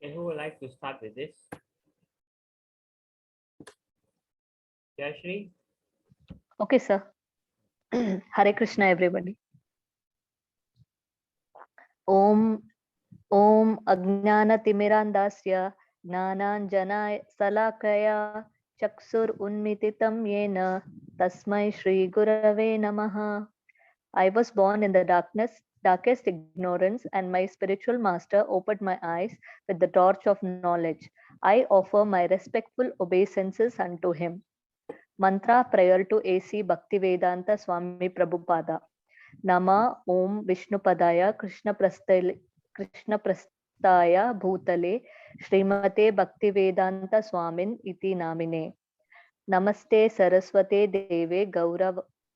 And who would like to start with this? Jayashri? Okay, sir. Hare Krishna, everybody. Om Om Ajnana-timirandasya Jnananjana Salakaya Chakshur Unmititam Yena Tasmai Shri Gurave Namaha. I was born in the darkest ignorance, and my spiritual master opened my eyes with the torch of knowledge. I offer my respectful obeisances unto him. Mantra prayer to A.C. Bhaktivedanta Swami Prabhupada. Nama Om Vishnupadaya Krishna Prastaya Bhutale Srimate Bhaktivedanta Swamin iti namine. Namaste Saraswate Deve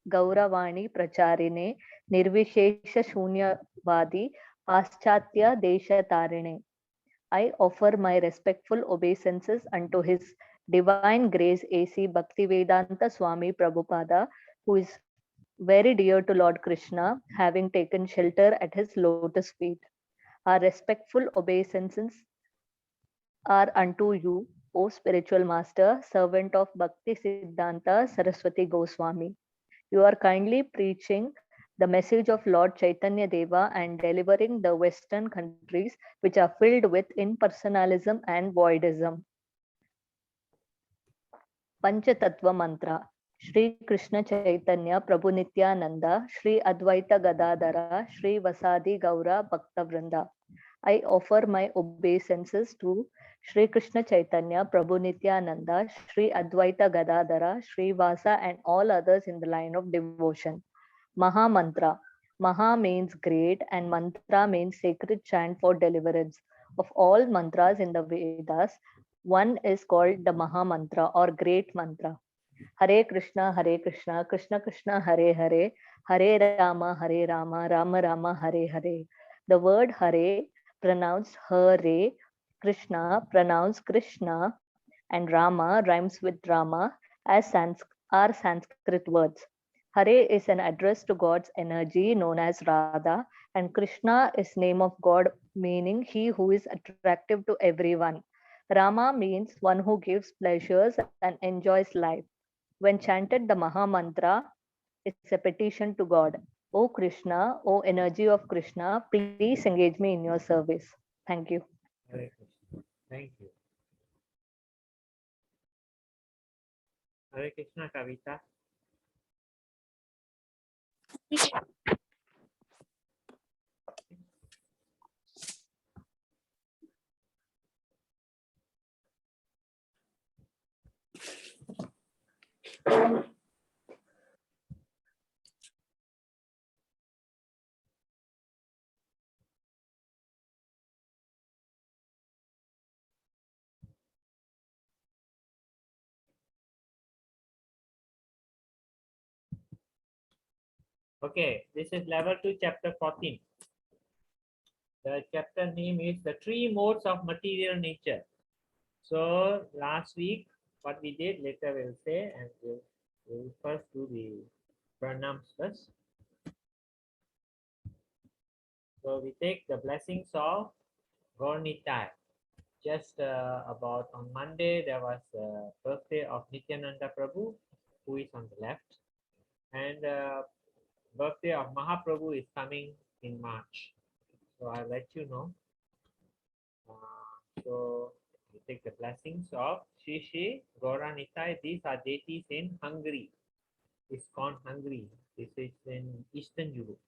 Gauravani Pracharine Nirvishesha Shunyavadi Paschatya Desha Tarine. I offer my respectful obeisances unto His Divine Grace A.C. Bhaktivedanta Swami Prabhupada, who is very dear to Lord Krishna, having taken shelter at his lotus feet. Our respectful obeisances are unto you, O spiritual master, servant of Bhakti Siddhanta Saraswati Goswami. You are kindly preaching the message of Lord Chaitanya Deva and delivering the Western countries which are filled with impersonalism and voidism. Panchatattva Mantra. Shri Krishna Chaitanya Prabhu Nityananda Shri Advaita Gadadara Shri Vasadi Gaura Bhaktavrinda. I offer my obeisances to Shri Krishna Chaitanya Prabhu Nityananda Shri Advaita Gadadara Shri Vasa and all others in the line of devotion. Maha Mantra. Maha means great and mantra means sacred chant for deliverance. Of all mantras in the Vedas, one is called the Maha Mantra or Great Mantra. Hare Krishna, Krishna Krishna, Hare Hare, Hare Rama, Rama Rama, Hare Hare. The word Hare, pronounced Hare, Krishna, pronounced Krishna, and Rama rhymes with Rama as are Sanskrit words. Hare is an address to God's energy known as Radha, and Krishna is name of God meaning he who is attractive to everyone. Rama means one who gives pleasures and enjoys life. When chanted, the Maha Mantra is a petition to God. O Krishna, O energy of Krishna, please engage me in your service. Thank you. Hare Krishna. Thank you. Hare Krishna, Kavita. Okay, this is level 2, chapter 14. The chapter name is the three modes of material nature. So last week, what we did, later we'll say, and we'll first do the pranams first. So we take the blessings of Gaurnitai. Just about on Monday, there was the birthday of Nityananda Prabhu, who is on the left, and birthday of Mahaprabhu is coming in March. So I'll let you know. So we take the blessings of Shri Shri Gauranitai. These are deities in Hungary. It's called Hungary. This is in Eastern Europe.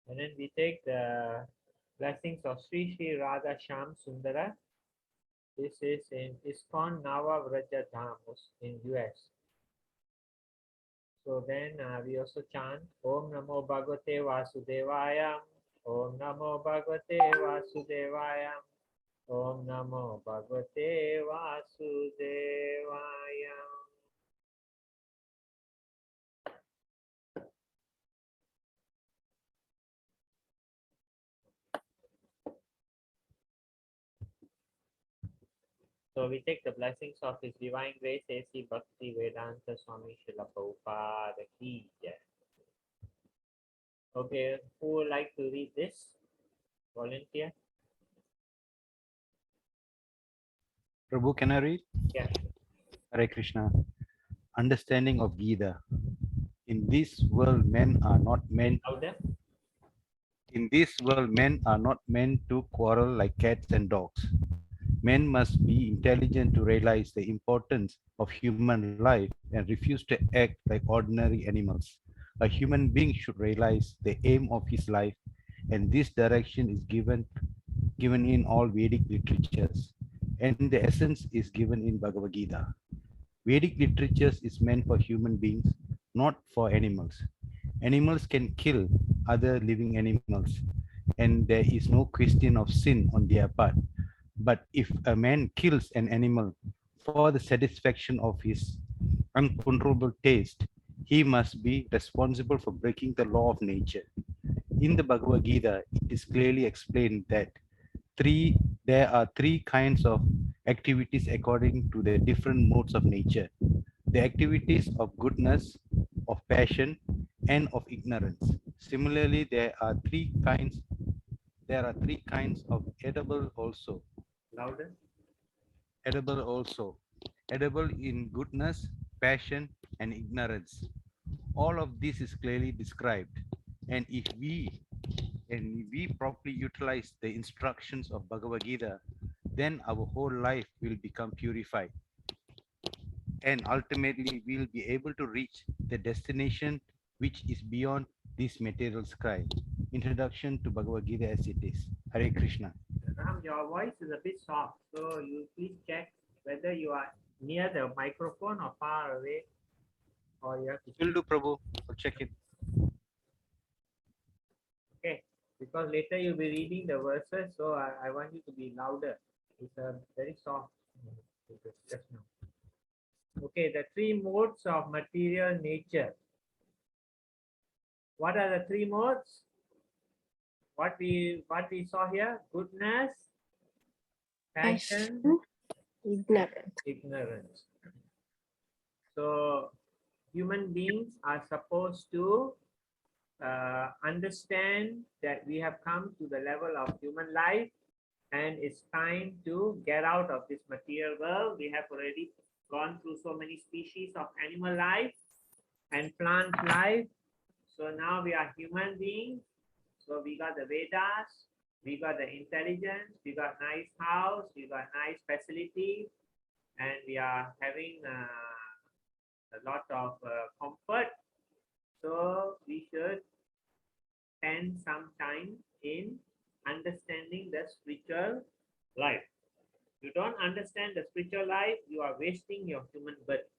And then we take the blessings of Sri Sri Radha Sham Sundara. This is in ISKCON Nava Vraja Dham in US. So then we also chant Om Namo Bhagavate Vasudevaya. Om Namo Bhagavate Vasudevaya. Om Namo Bhagavate Vasudevaya. So we take the blessings of His Divine Grace, A.C. Bhakti Vedanta Swami Srila Prabhupada Ki Jai. Okay, who would like to read this? Volunteer? Prabhu, can I read? Yeah. Hare Krishna. Understanding of Gita. In this world, men are not meant. Louder. In this world, men are not meant to quarrel like cats and dogs. Men must be intelligent to realize the importance of human life and refuse to act like ordinary animals. A human being should realize the aim of his life, and this direction is given in all Vedic literatures, and the essence is given in Bhagavad Gita. Vedic literatures is meant for human beings, not for animals. Animals can kill other living animals, and there is no question of sin on their part. But if a man kills an animal for the satisfaction of his uncontrollable taste, he must be responsible for breaking the law of nature. In the Bhagavad Gita, it is clearly explained that three there are three kinds of activities according to the different modes of nature: the activities of goodness, of passion, and of ignorance. Similarly, there are three kinds of Louder. edible also edible in goodness, passion, and ignorance. All of this is clearly described, and if we properly utilize the instructions of Bhagavad Gita, then our whole life will become purified, and ultimately we will be able to reach the destination which is beyond this material sky. Introduction to Bhagavad Gita as it is. Hare Krishna. Ram, your voice is a bit soft, so you please check whether you are near the microphone or far away, or you have to Will do, Prabhu. I'll check it. okay. Because later you'll be reading the verses, so I want you to be louder. It's a very soft. Just now. Okay, the three modes of material nature. What are the three modes? What we saw here? Goodness, passion, Ignorant. ignorance. So human beings are supposed to understand that we have come to the level of human life, and it's time to get out of this material world. We have already gone through so many species of animal life and plant life. So now we are human beings. So we got the Vedas, we got the intelligence, we got nice house, we got nice facility, and we are having a lot of comfort. So we should spend some time in understanding the spiritual life. You don't understand the spiritual life, you are wasting your human birth.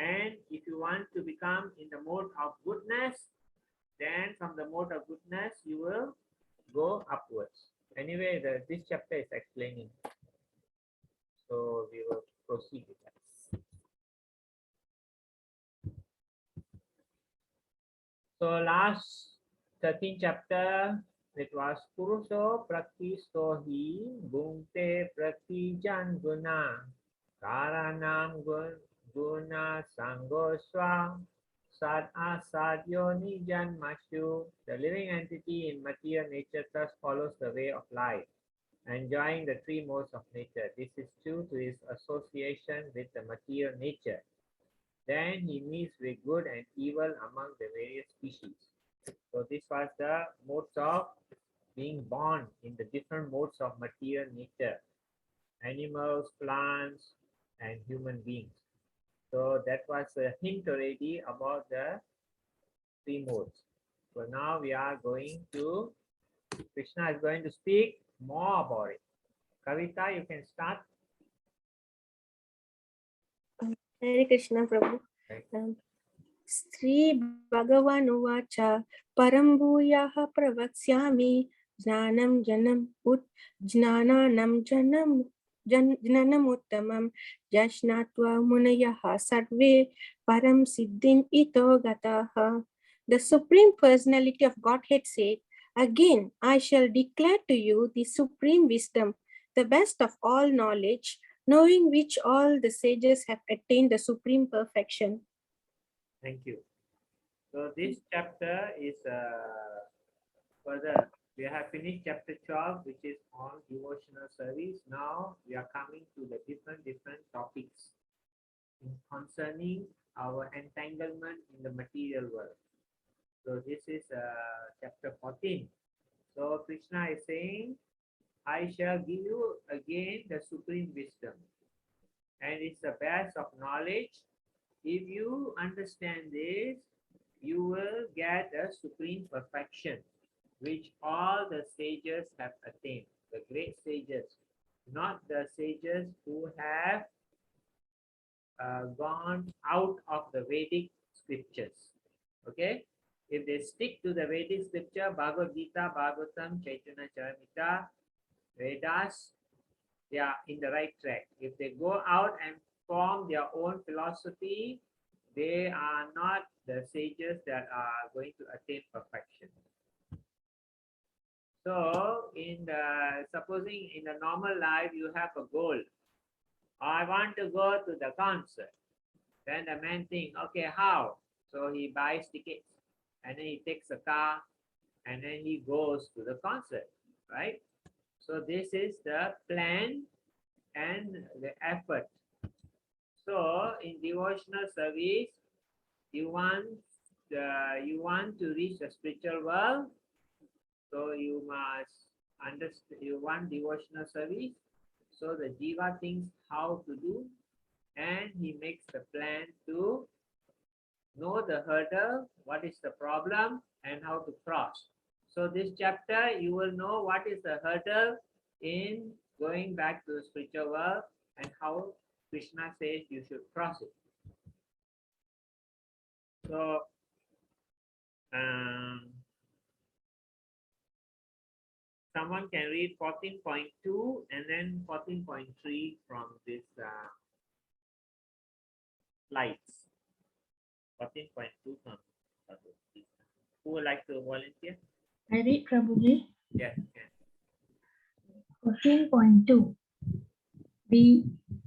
And if you want to become in the mode of goodness, then from the mode of goodness, you will go upwards. Anyway, this chapter is explaining. So we will proceed with that. So last 13th chapter, it was Puruso Praktisto hi Bhunte Pratijan Guna Karanam Guna Sangoswa Sad Asadyo Nijan Mashu. The living entity in material nature thus follows the way of life, enjoying the three modes of nature. This is due to his association with the material nature. Then he meets with good and evil among the various species. So this was the modes of being born in the different modes of material nature: animals, plants, and human beings. So that was a hint already about the three modes. So now we are going to, Krishna is going to speak more about it. Kavita, you can start. Hare Krishna Prabhu. Okay. Sri Bhagavan Uvacha Param Bhuyaha Pravakshyami Jnanam Janam Ut Jnananam Janam Jnanam Uttamam Jashnatva Munayaha Sarve Param Siddhim Ito Gataha. The Supreme Personality of Godhead said, "Again I shall declare to you the supreme wisdom, the best of all knowledge, knowing which all the sages have attained the supreme perfection." Thank you. So this chapter is further We have finished chapter 12, which is on devotional service. Now we are coming to the different topics concerning our entanglement in the material world. So this is chapter 14. So Krishna is saying, I shall give you again the supreme wisdom. And it's the best of knowledge. If you understand this, you will get a supreme perfection, which all the sages have attained. The great sages, not the sages who have gone out of the Vedic scriptures. Okay? If they stick to the Vedic scripture, Bhagavad Gita, Bhagavatam, Chaitanya Charitamrita, Vedas, they are in the right track. If they go out and form their own philosophy, they are not the sages that are going to attain perfection. So, supposing in the normal life you have a goal, I want to go to the concert. Then the man thinks, okay, how? So he buys tickets, and then he takes a car, and then he goes to the concert, right? So this is the plan and the effort. So in devotional service, you want to reach the spiritual world, so you must understand. You want devotional service, so the jiva thinks how to do, and he makes the plan to know the hurdle, what is the problem, and how to cross. So this chapter, you will know what is the hurdle in going back to the spiritual world and how Krishna says you should cross it. So, someone can read 14.2 and then 14.3 from this slides. 14.2 from Bhagavad Gita. Who would like to volunteer? I read Prabhuji. Yes, can. 14.2.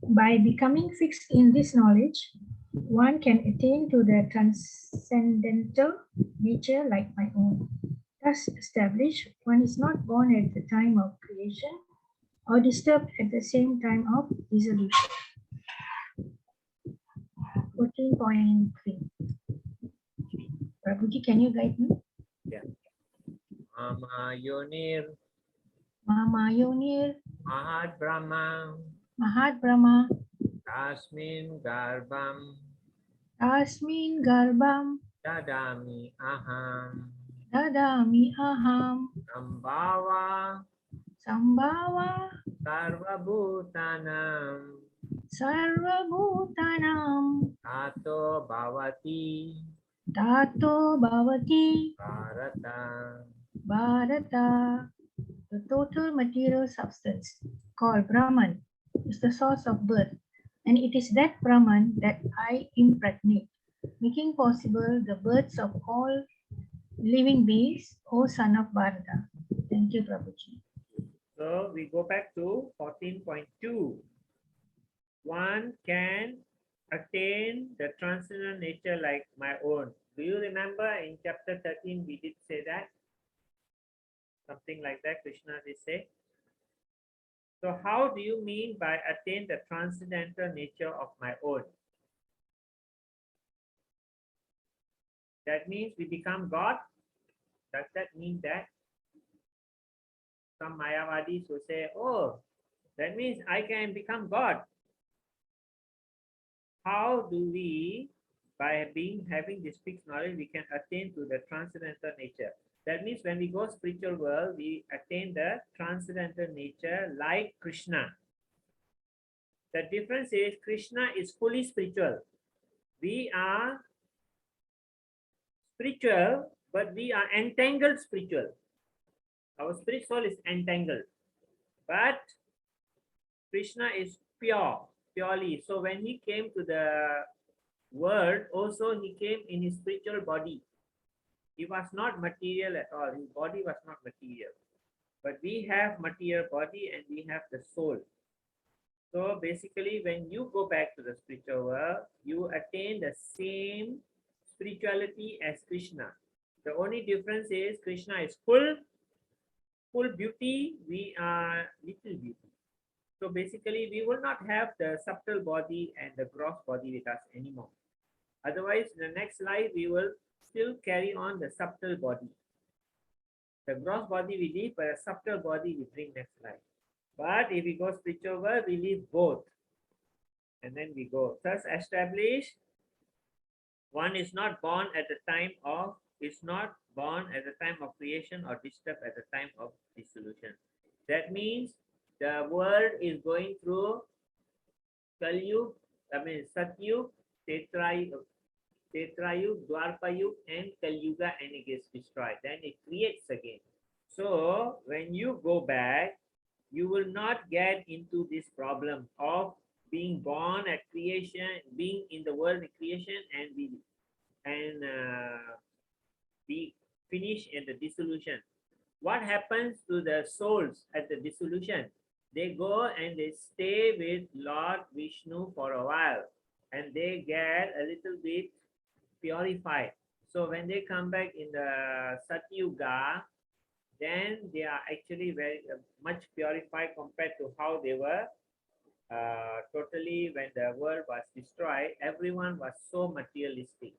By becoming fixed in this knowledge, one can attain to the transcendental nature like my own. Thus established, one is not born at the time of creation or disturbed at the same time of dissolution. 14.3. Prabhuji, can you guide me? Yeah. Mama Yonir Mama Yonir Mahad Brahma Mahat Brahma Tasmin Garbam Asmin Garbam Dadami Aham Dadami Aham Sambhava Sambhava Sarvabhutanam Sarvabhutanam Tato Bhavati Tato Bhavati Bharata. Bharata. The total material substance called Brahman is the source of birth, and it is that Brahman that I impregnate, making possible the births of all living beings, O son of Bharata. Thank you, Prabhuji. So we go back to 14.2. One can attain the transcendental nature like my own. Do you remember in chapter 13 we did say that? Something like that Krishna did say. So how do you mean by attain the transcendental nature of my own? That means we become God? Does that mean that? Some Mayavadis will say, oh, that means I can become God. How do we, by having this fixed knowledge, we can attain to the transcendental nature? That means when we go spiritual world, we attain the transcendental nature like Krishna. The difference is Krishna is fully spiritual. We are spiritual, but we are entangled spiritual. Our spirit soul is entangled. But Krishna is purely. So when he came to the world, also he came in his spiritual body. He was not material at all. His body was not material. But we have material body and we have the soul. So basically, when you go back to the spiritual world, you attain the same spirituality as Krishna. The only difference is Krishna is full full beauty, we are little beauty. So basically, we will not have the subtle body and the gross body with us anymore. Otherwise, in the next life, we will still carry on the subtle body. The gross body we leave, but a subtle body we bring next life. But if we go spiritual world, we leave both. And then we go. Thus established, one is not born at the time of, is not born at the time of creation or disturbed at the time of dissolution. That means the world is going through Kalyug, Satyug, Tetrayug, Dwarpayug, and Kalyuga, and it gets destroyed. Then it creates again. So when you go back, you will not get into this problem of being born at creation, being in the world in creation, and be finished in the dissolution. What happens to the souls at the dissolution? They go and they stay with Lord Vishnu for a while, and they get a little bit purified. So when they come back in the Satyuga, then they are actually very much purified compared to how they were totally when the world was destroyed. Everyone was so materialistic.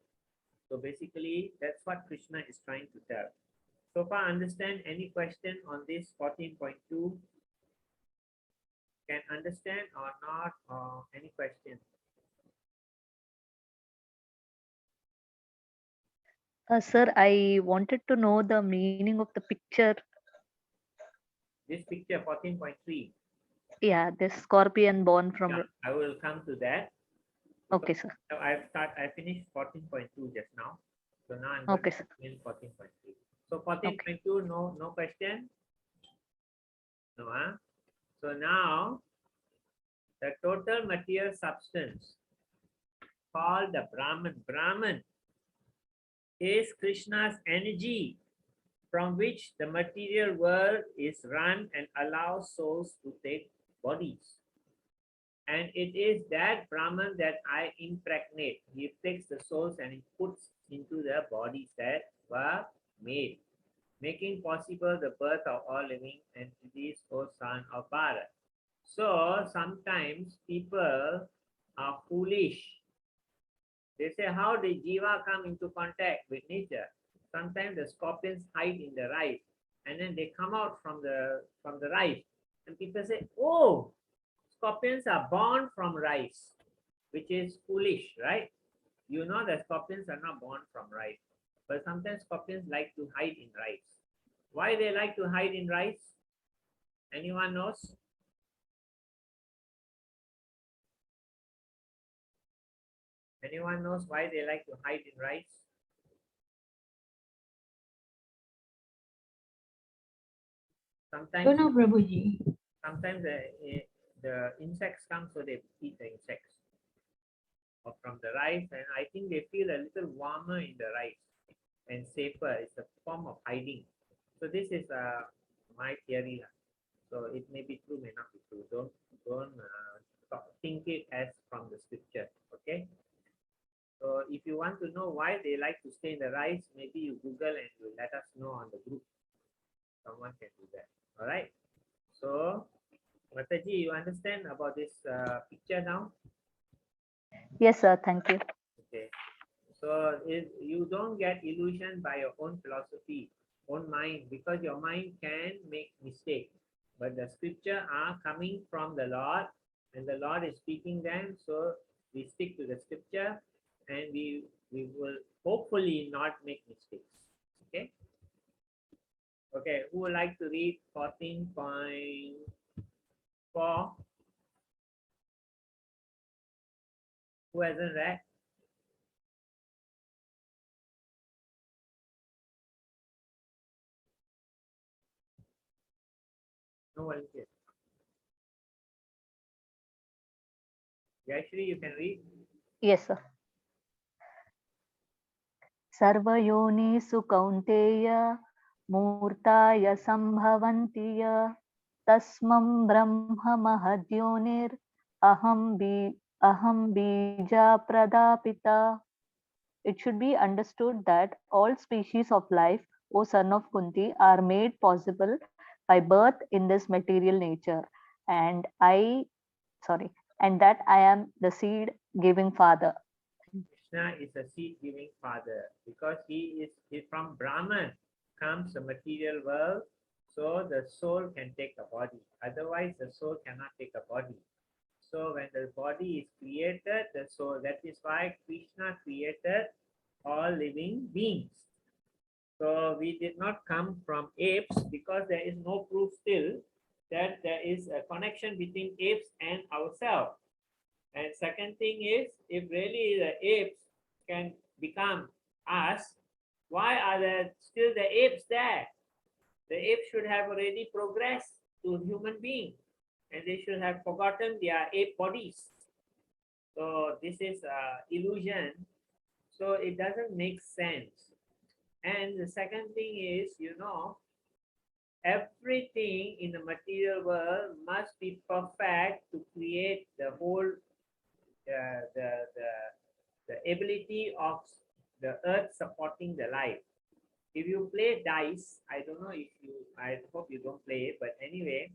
So basically, that's what Krishna is trying to tell. So far, understand any question on this 14.2? Can understand or not, or any question? Sir, I wanted to know the meaning of the picture. This picture 14.3. Yeah, this scorpion born from. Yeah, I will come to that. Okay, sir. So I finished 14.2 just now. So now I'm going Okay, to sir. begin 14.3. So 14.2, no question? No, huh? So now the total material substance called the Brahman. Brahman is Krishna's energy from which the material world is run and allows souls to take bodies. And it is that Brahman that I impregnate. He takes the souls and he puts into the bodies that were made, making possible the birth of all living entities, O son of Bharat. So sometimes people are foolish. They say, how did Jiva come into contact with nature? Sometimes the scorpions hide in the rice, and then they come out from the rice. And people say, oh, scorpions are born from rice, which is foolish, right? You know that scorpions are not born from rice. But sometimes scorpions like to hide in rice. Why they like to hide in rice? Anyone knows? Anyone knows why they like to hide in rice? Sometimes, Don't know, Prabhuji. sometimes the insects come, so they eat the insects or from the rice, and I think they feel a little warmer in the rice and safer. It's a form of hiding. So this is my theory. So it may be true, may not be true. Don't think it as from the scripture. Okay. So if you want to know why they like to stay in the rice, maybe you Google and you let us know on the group. Someone can do that. All right. So, Mataji, you understand about this picture now? Yes, sir. Thank you. Okay. So you don't get illusion by your own philosophy, own mind, because your mind can make mistake. But the scripture are coming from the Lord, and the Lord is speaking them. So we stick to the scripture, and we will hopefully not make mistakes. Okay. Okay. Who would like to read 14.4? Who hasn't read? No volunteer. Actually, you can read. Yes, sir. सर्वयोनिषु कौन्तेय मूर्ताय सम्भवन्ति य तस्मं ब्रह्म महद्योनिर् अहं बीजा प्रदापिता. It should be understood that all species of life, O son of Kunti, are made possible by birth in this material nature, and that I am the seed giving father. Krishna is a seed-giving father because he from Brahman comes the material world, so the soul can take a body. Otherwise, the soul cannot take a body. So when the body is created, the soul, that is why Krishna created all living beings. So we did not come from apes because there is no proof still that there is a connection between apes and ourselves. And second thing is, if really the apes can become us, why are there still the apes there? The apes should have already progressed to human being, and they should have forgotten their ape bodies. So this is illusion. So it doesn't make sense. And the second thing is, everything in the material world must be perfect to create the whole the ability of the earth supporting the life. If you play dice, I don't know if I hope you don't play it, but anyway,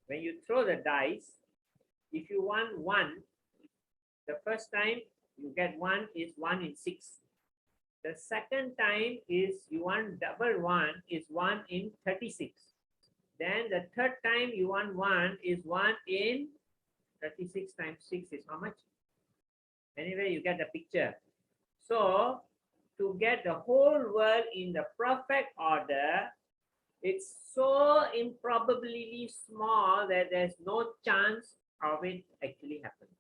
when you throw the dice, if you want 1, the first time you get 1 is 1 in 6. The second time is you want double 1 is 1 in 36. Then the third time you want 1 is 1 in 36 times 6 is how much? Anyway, you get the picture. So to get the whole world in the perfect order, it's so improbably small that there's no chance of it actually happening.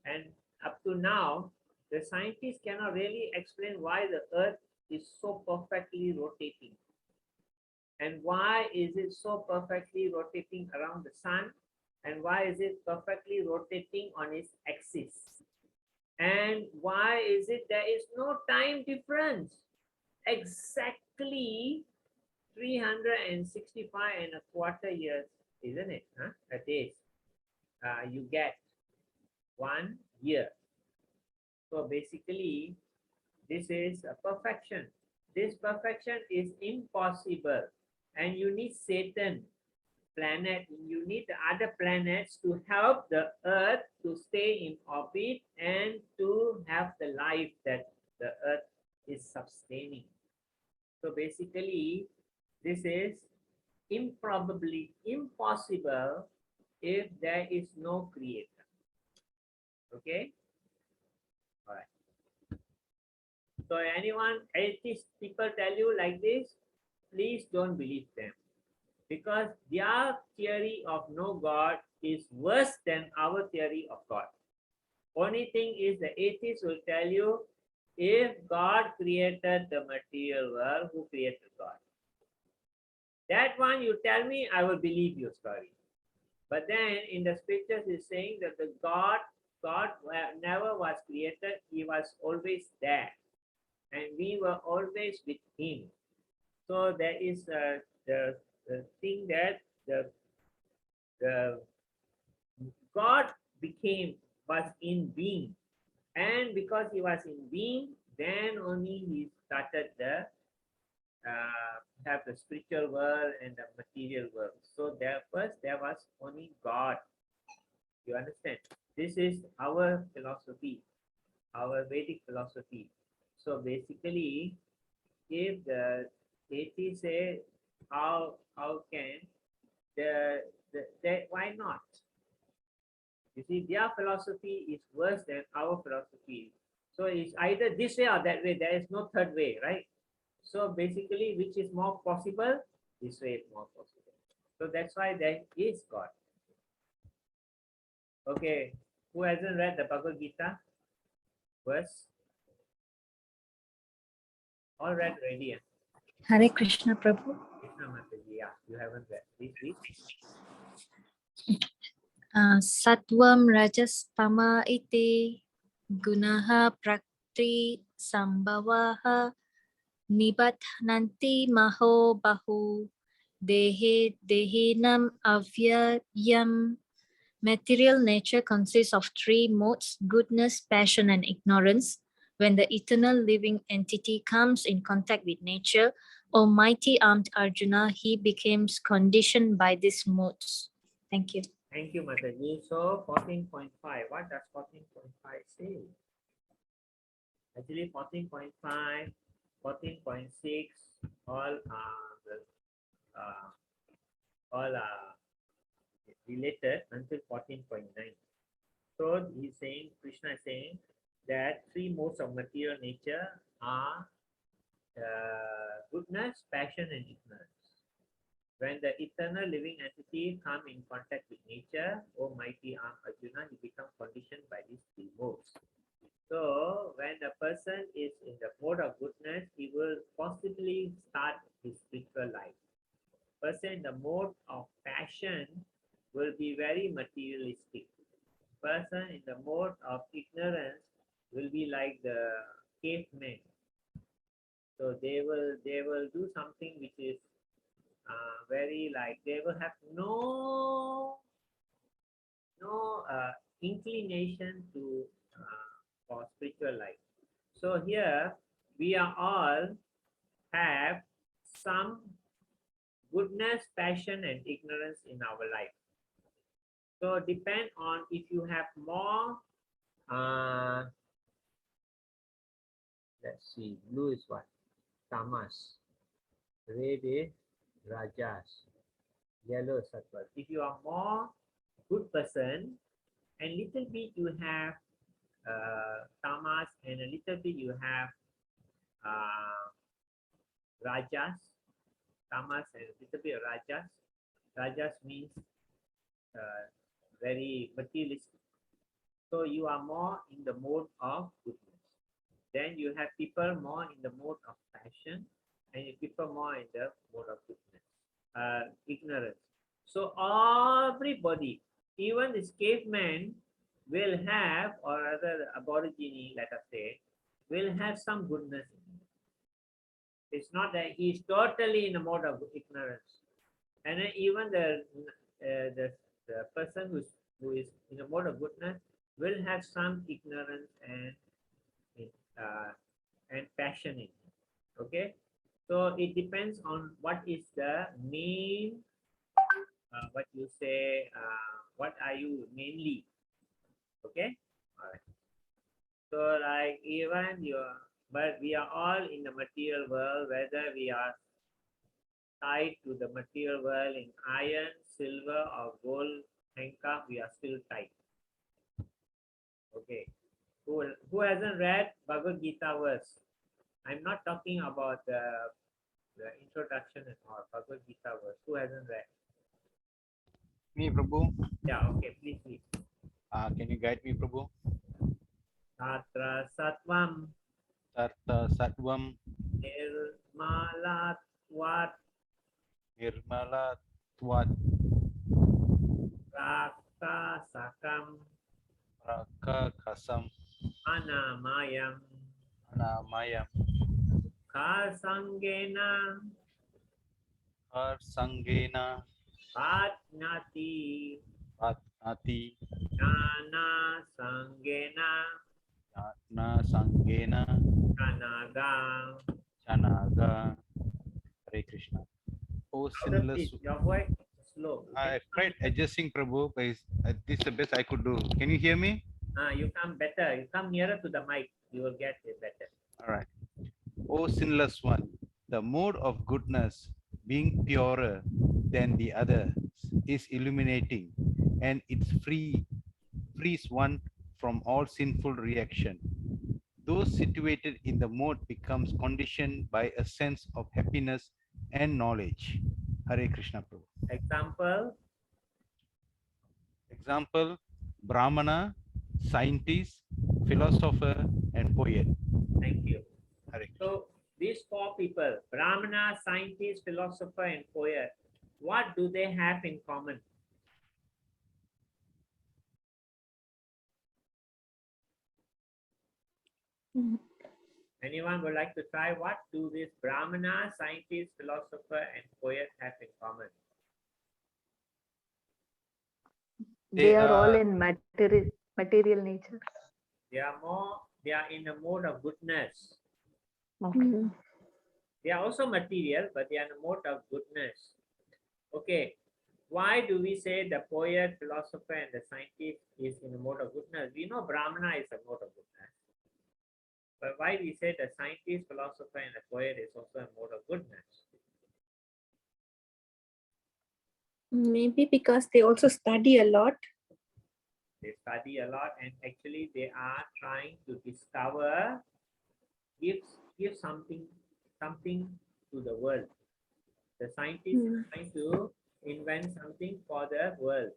And up to now, the scientists cannot really explain why the earth is so perfectly rotating. And why is it so perfectly rotating around the sun? And why is it perfectly rotating on its axis? And why is it there is no time difference? Exactly 365.25 years, isn't it? A day. You get 1 year. So basically, this is a perfection. This perfection is impossible. And you need Saturn planet, you need the other planets to help the earth to stay in orbit and to have the life that the earth is sustaining. So basically, this is improbably impossible if there is no creator. Okay? All right. So anyone, atheist people tell you like this, please don't believe them. Because their theory of no God is worse than our theory of God. Only thing is the atheists will tell you, if God created the material world, who created God? That one you tell me, I will believe your story. But then in the scriptures is saying that the God never was created, he was always there. And we were always with him. So there is the thing that the God was in being, and because he was in being, then only he started the have the spiritual world and the material world. So first there was only God. You understand? This is our philosophy, our Vedic philosophy. So basically, if the atheists say, how can why not? You see, their philosophy is worse than our philosophy. So it's either this way or that way. There is no third way, right? So basically, which is more possible? This way is more possible. So that's why there is God. Okay, who hasn't read the Bhagavad Gita verse? All read already. Hare Krishna Prabhu. Krishna Mataji, yeah, you haven't read. Please. Sattvam rajas tama iti gunaha prakti sambhavaha nibathananti maho bahu dehinam avyayam. Material nature consists of 3 modes: goodness, passion, and ignorance. When the eternal living entity comes in contact with nature, O mighty armed Arjuna, he becomes conditioned by these modes. Thank you. Thank you, Mataji. So 14.5. What does 14.5 say? Actually, 14.5, 14.6, all uh, all related until 14.9. So he's saying, Krishna is saying that three modes of material nature are goodness, passion, and ignorance. When the eternal living entity come in contact with nature, O mighty armed Arjuna, he becomes conditioned by these three modes. So when the person is in the mode of goodness, he will possibly start his spiritual life. Person in the mode of passion will be very materialistic. Person in the mode of ignorance will be like the cavemen. So they will do something which is very like they will have no inclination to for spiritual life. So here we are all have some goodness, passion, and ignorance in our life. So depend on if you have more. Let's see. Blue is what? Tamas. Red is rajas. Yellow is sattva. If you are more good person, and little bit you have tamas, and a little bit you have rajas, tamas, and a little bit of rajas. Rajas means very materialistic. So you are more in the mode of goodness. Then you have people more in the mode of passion, and people more in the mode of goodness, ignorance. So everybody, even this caveman, will have, or other aborigine, let us say, will have some goodness in him. It's not that he is totally in a mode of ignorance. And then even the person who is in a mode of goodness will have some ignorance and passion in him. Okay, so it depends on what is the main, what you say, what are you mainly? Okay, all right. So like even but we are all in the material world, whether we are tied to the material world in iron, silver, or gold handcuff, we are still tied. Okay. Who hasn't read Bhagavad Gita verse? I'm not talking about the introduction and all. Bhagavad Gita verse. Who hasn't read? Me, Prabhu. Yeah. Okay. Please. Can you guide me, Prabhu? Tatra Satvam Tarta Satvam Nirmalatvat Nirmala Twat Rakta Sakam Raka Kasam Anamayam Anamayam Kasangena Har Sangena Patnati Patnati Jnana Sangena Jnana Sangena Kanaga. Chanaga. Hare Krishna. Oh, sinless. Your voice is slow. I tried adjusting, Prabhu, but this is the best I could do. Can you hear me? You come better. You come nearer to the mic. You will get it better. All right. O sinless one, the mode of goodness, being purer than the others, is illuminating, and it frees one from all sinful reaction. Those situated in the mode becomes conditioned by a sense of happiness and knowledge. Hare Krishna, Prabhu. Example, Brahmana, scientist, philosopher, and poet. Thank you. Hare Krishna. So these four people, Brahmana, scientist, philosopher, and poet, what do they have in common? Anyone would like to try? What do this Brahmana, scientist, philosopher, and poet have in common? They are all in material nature. They are in a mode of goodness. Okay. They are also material, but they are in a mode of goodness. Okay, why do we say the poet, philosopher, and the scientist is in a mode of goodness? We know Brahmana is a mode of goodness. But why we say the scientist, philosopher, and the poet is also a mode of goodness? Maybe because they also study a lot. They study a lot, and actually they are trying to discover, give something to the world. The scientist is trying to invent something for the world.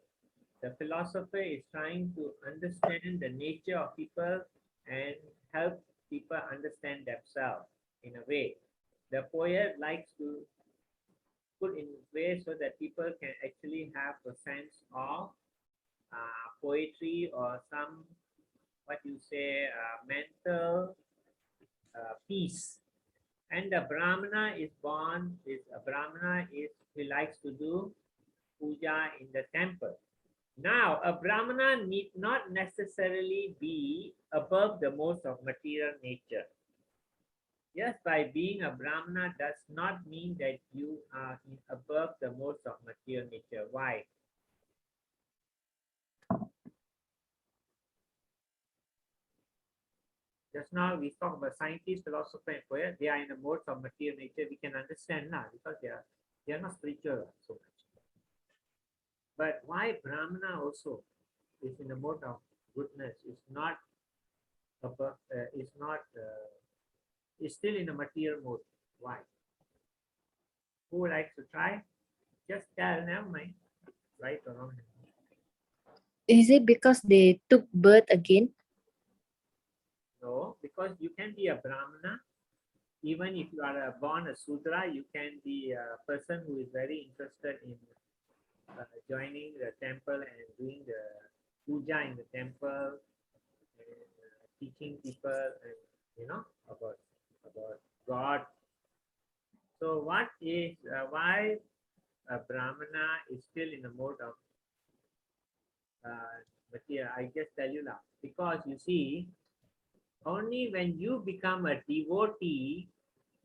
The philosopher is trying to understand the nature of people and help people understand themselves in a way. The poet likes to put in ways so that people can actually have a sense of poetry or some, what you say, mental peace. And the Brahmana is born, he likes to do puja in the temple. Now, a Brahmana need not necessarily be above the modes of material nature. Just by being a Brahmana does not mean that you are above the modes of material nature. Why? Just now we talk about scientists, philosopher, and poet. They are in the modes of material nature. We can understand now because they are not spiritual so much. But why Brahmana also is in the mode of goodness? Is not above. Is still in a material mode. Why? Who would like to try? Just tell, never mind. Right or wrong. Is it because they took birth again? No, because you can be a Brahmana. Even if you are born a Sudra, you can be a person who is very interested in joining the temple and doing the puja in the temple and teaching people and about God. So what is why a Brahmana is still in the mode of material? I just tell you now, because you see, only when you become a devotee,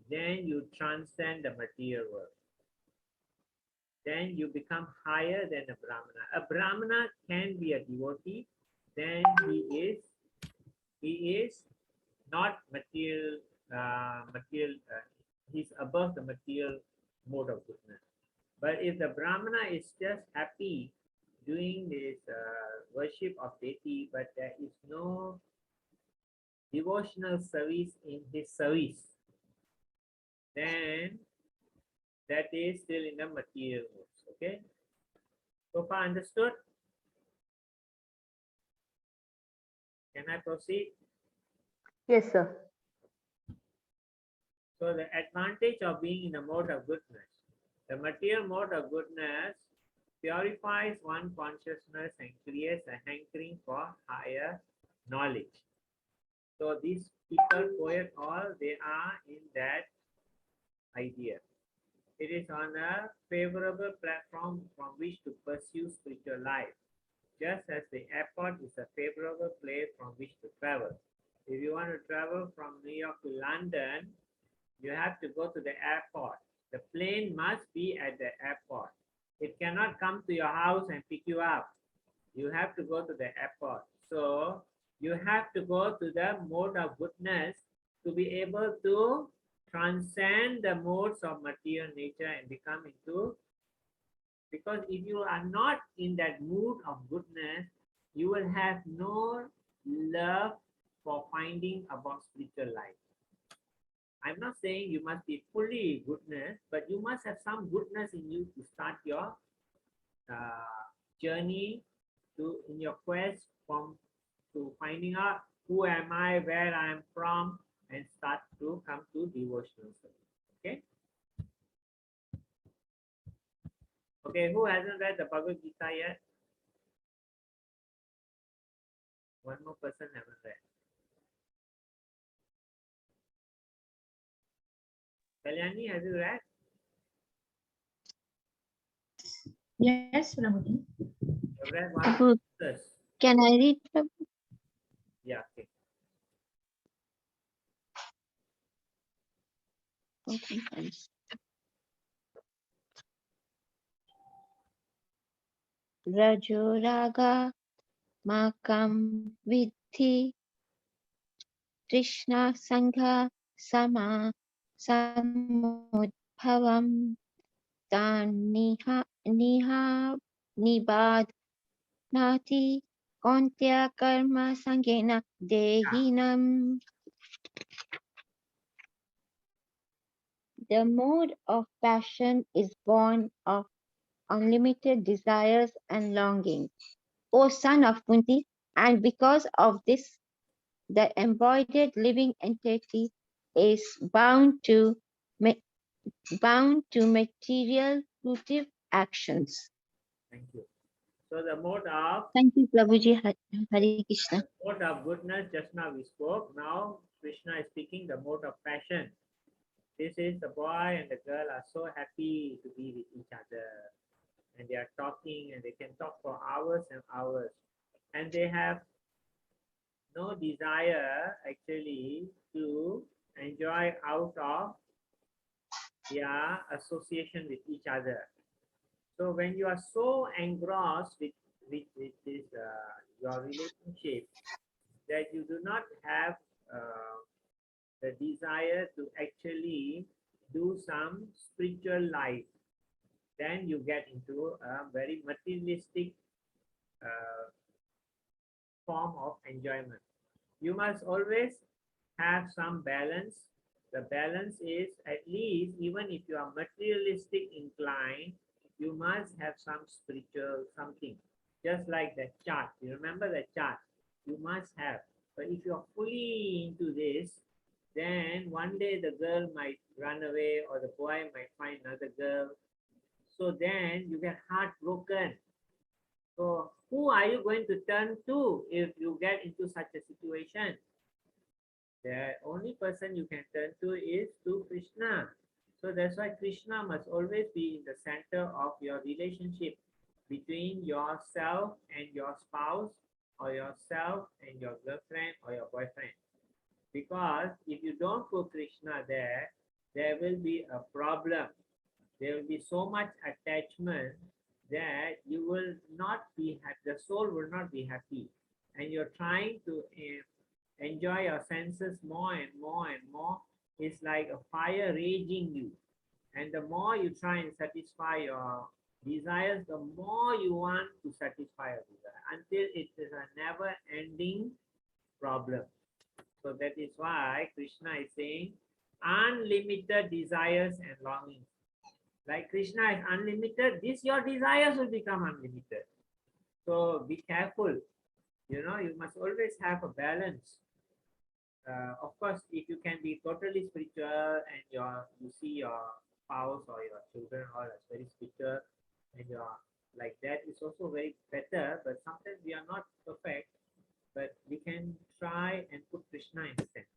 then you transcend the material world. Then you become higher than a Brahmana. A Brahmana can be a devotee, then he is not material. He's above the material mode of goodness. But if the Brahmana is just happy doing this worship of deity, but there is no devotional service in his service, then that is still in the material modes. Okay, so far understood? Can I proceed? Yes, sir. So the advantage of being in a mode of goodness, the material mode of goodness purifies one consciousness and creates a hankering for higher knowledge. So these people, poet, all they are in that idea. It is on a favorable platform from which to pursue spiritual life, just as the airport is a favorable place from which to travel. If you want to travel from New York to London, you have to go to the airport. The plane must be at the airport. It cannot come to your house and pick you up. You have to go to the airport. So you have to go to the mode of goodness to be able to transcend the modes of material nature and become into, because if you are not in that mood of goodness, you will have no love for finding about spiritual life. I'm not saying you must be fully goodness, but you must have some goodness in you to start your journey in your quest to finding out who am I, where I am from, and start to come to devotional service. Okay. Okay, who hasn't read the Bhagavad Gita yet? One more person haven't read. Kalyani, have you read? Yes, Prabhuji. You read one? Can I read? Yeah, okay. Rajo Raga Makam Vidhi Krishna Sangha Sama Samudbhavam Tan Niha Nibad Nati Kontya Karma Sangena Dehinam. The mode of passion is born of unlimited desires and longings, O son of Kunti, and because of this, the embodied living entity is bound to material fruitive actions. Thank you. So the mode of Thank you, Prabhuji. Hare Krishna. mode of goodness, just now we spoke. Now Krishna is speaking the mode of passion. This is the boy and the girl are so happy to be with each other. And they are talking and they can talk for hours and hours. And they have no desire actually to enjoy out of their association with each other. So when you are so engrossed with this your relationship that you do not have the desire to actually do some spiritual life, then you get into a very materialistic form of enjoyment. You must always have some balance. The balance is at least, even if you are materialistic inclined, you must have some spiritual something. Just like the chart. You remember the chart? You must have. But if you're fully into this, then one day the girl might run away or the boy might find another girl. So then you get heartbroken. So who are you going to turn to if you get into such a situation? The only person you can turn to is to Krishna. So that's why Krishna must always be in the center of your relationship between yourself and your spouse, or yourself and your girlfriend or your boyfriend. Because if you don't put Krishna there, there will be a problem. There will be so much attachment that you will not be happy, the soul will not be happy. And you're trying to enjoy your senses more and more and more. It's like a fire raging you. And the more you try and satisfy your desires, the more you want to satisfy your desire until it is a never ending problem. So that is why Krishna is saying unlimited desires and longings. Like Krishna is unlimited, your desires will become unlimited. So be careful. You must always have a balance. Of course, if you can be totally spiritual and you see your spouse or your children all as very spiritual and you're like that, is also very better. But sometimes we are not perfect, but we can try and put Krishna in the center.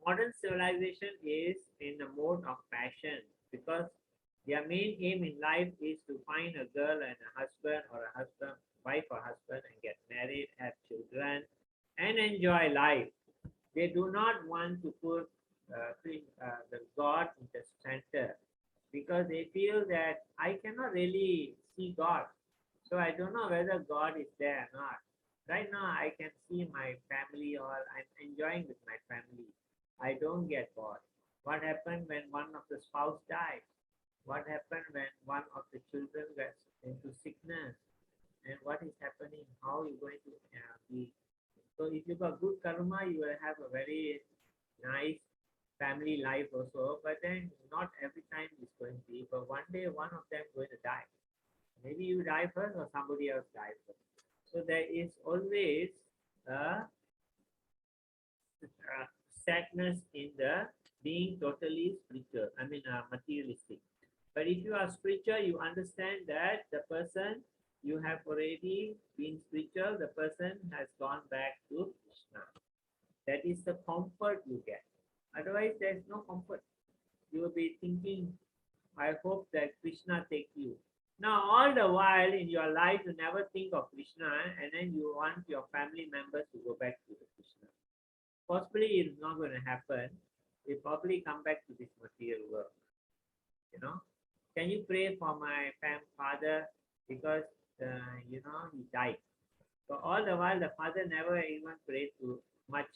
Modern civilization is in the mode of passion because their main aim in life is to find a girl and a husband, or a husband, wife or husband, and get married, have children, and enjoy life. They do not want to put the God in the center because they feel that I cannot really see God. So I don't know whether God is there or not. Right now, I can see my family or I'm enjoying with my family. I don't get bored. What happened when one of the spouse dies? What happened when one of the children gets into sickness? And what is happening? How are you going to be? So if you got good karma, you will have a very nice family life also. But then not every time is going to be. But one day, one of them going to die. Maybe you die first or somebody else dies first. So there is always a sadness in the being totally spiritual, materialistic. But if you are spiritual, you understand that the person, you have already been spiritual, the person has gone back to Krishna. That is the comfort you get. Otherwise, there is no comfort. You will be thinking, I hope that Krishna take you. Now, all the while in your life, you never think of Krishna, and then you want your family members to go back to the Krishna. possibly it's not going to happen. We probably come back to this material world. You know, can you pray for my father because he died. So all the while the father never even prayed too much.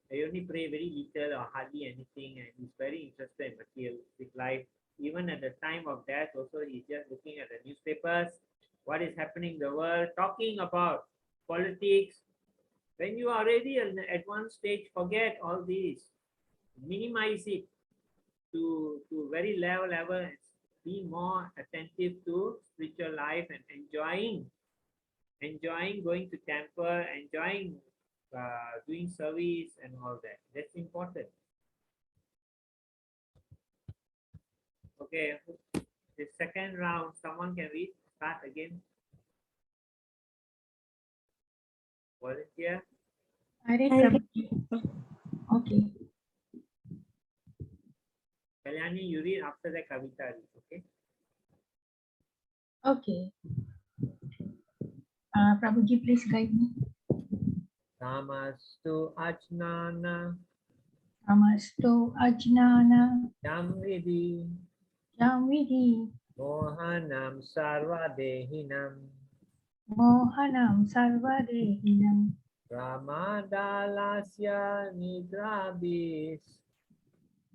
He only pray very little or hardly anything, and he's very interested in materialistic life. Even at the time of death, also he's just looking at the newspapers, what is happening in the world, talking about politics. When you are already at one stage, forget all these, minimize it to very low level, and be more attentive to spiritual life and enjoying going to temple, enjoying doing service and all that. That's important. Okay, the second round, someone can read. Start again. Volunteer. I read I from. Okay. Kalyani, you read after the Kavita read, okay? Okay. Prabhuji, please guide me. Tamastu ajnana Namasto ajnana yamvidi jamvidi mohanam sarvadehinam mohanam sarvadehinam Ramadalasya nidrabis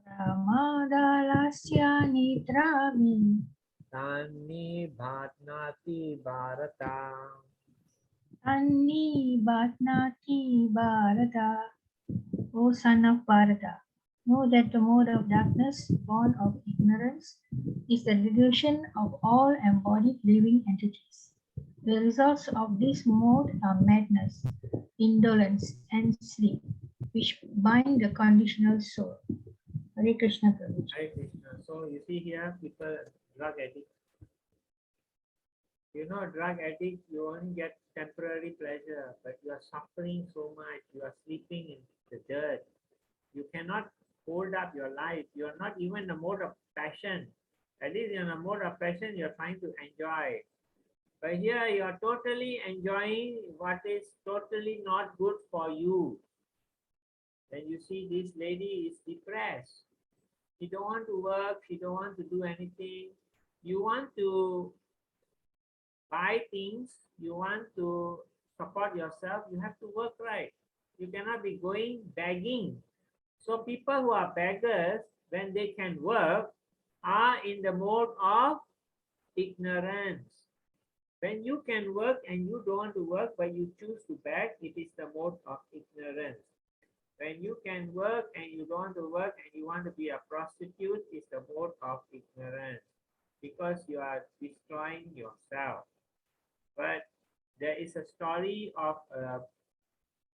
Ramadalasya nidrami Tani bhatnati bharata. Anni Bhatnati Bharata. O son of Bharata, know that the mode of darkness, born of ignorance, is the delusion of all embodied living entities. The results of this mode are madness, indolence, and sleep, which bind the conditional soul. Hare Krishna Prabhu. Hare Krishna. So you see here, people, drug addict. Drug addict, you only get temporary pleasure, but you are suffering so much. You are sleeping in the dirt. You cannot hold up your life. You are not even in a mode of passion. At least in a mode of passion, you are trying to enjoy. But here you are totally enjoying what is totally not good for you. When you see this lady is depressed, she don't want to work, she don't want to do anything. You want to buy things, you want to support yourself, you have to work, right? You cannot be going begging. So people who are beggars, when they can work, are in the mode of ignorance. When you can work and you don't want to work but you choose to beg, it is the mode of ignorance. When you can work and you don't want to work and you want to be a prostitute, it's the mode of ignorance, because you are destroying yourself. But there is a story of a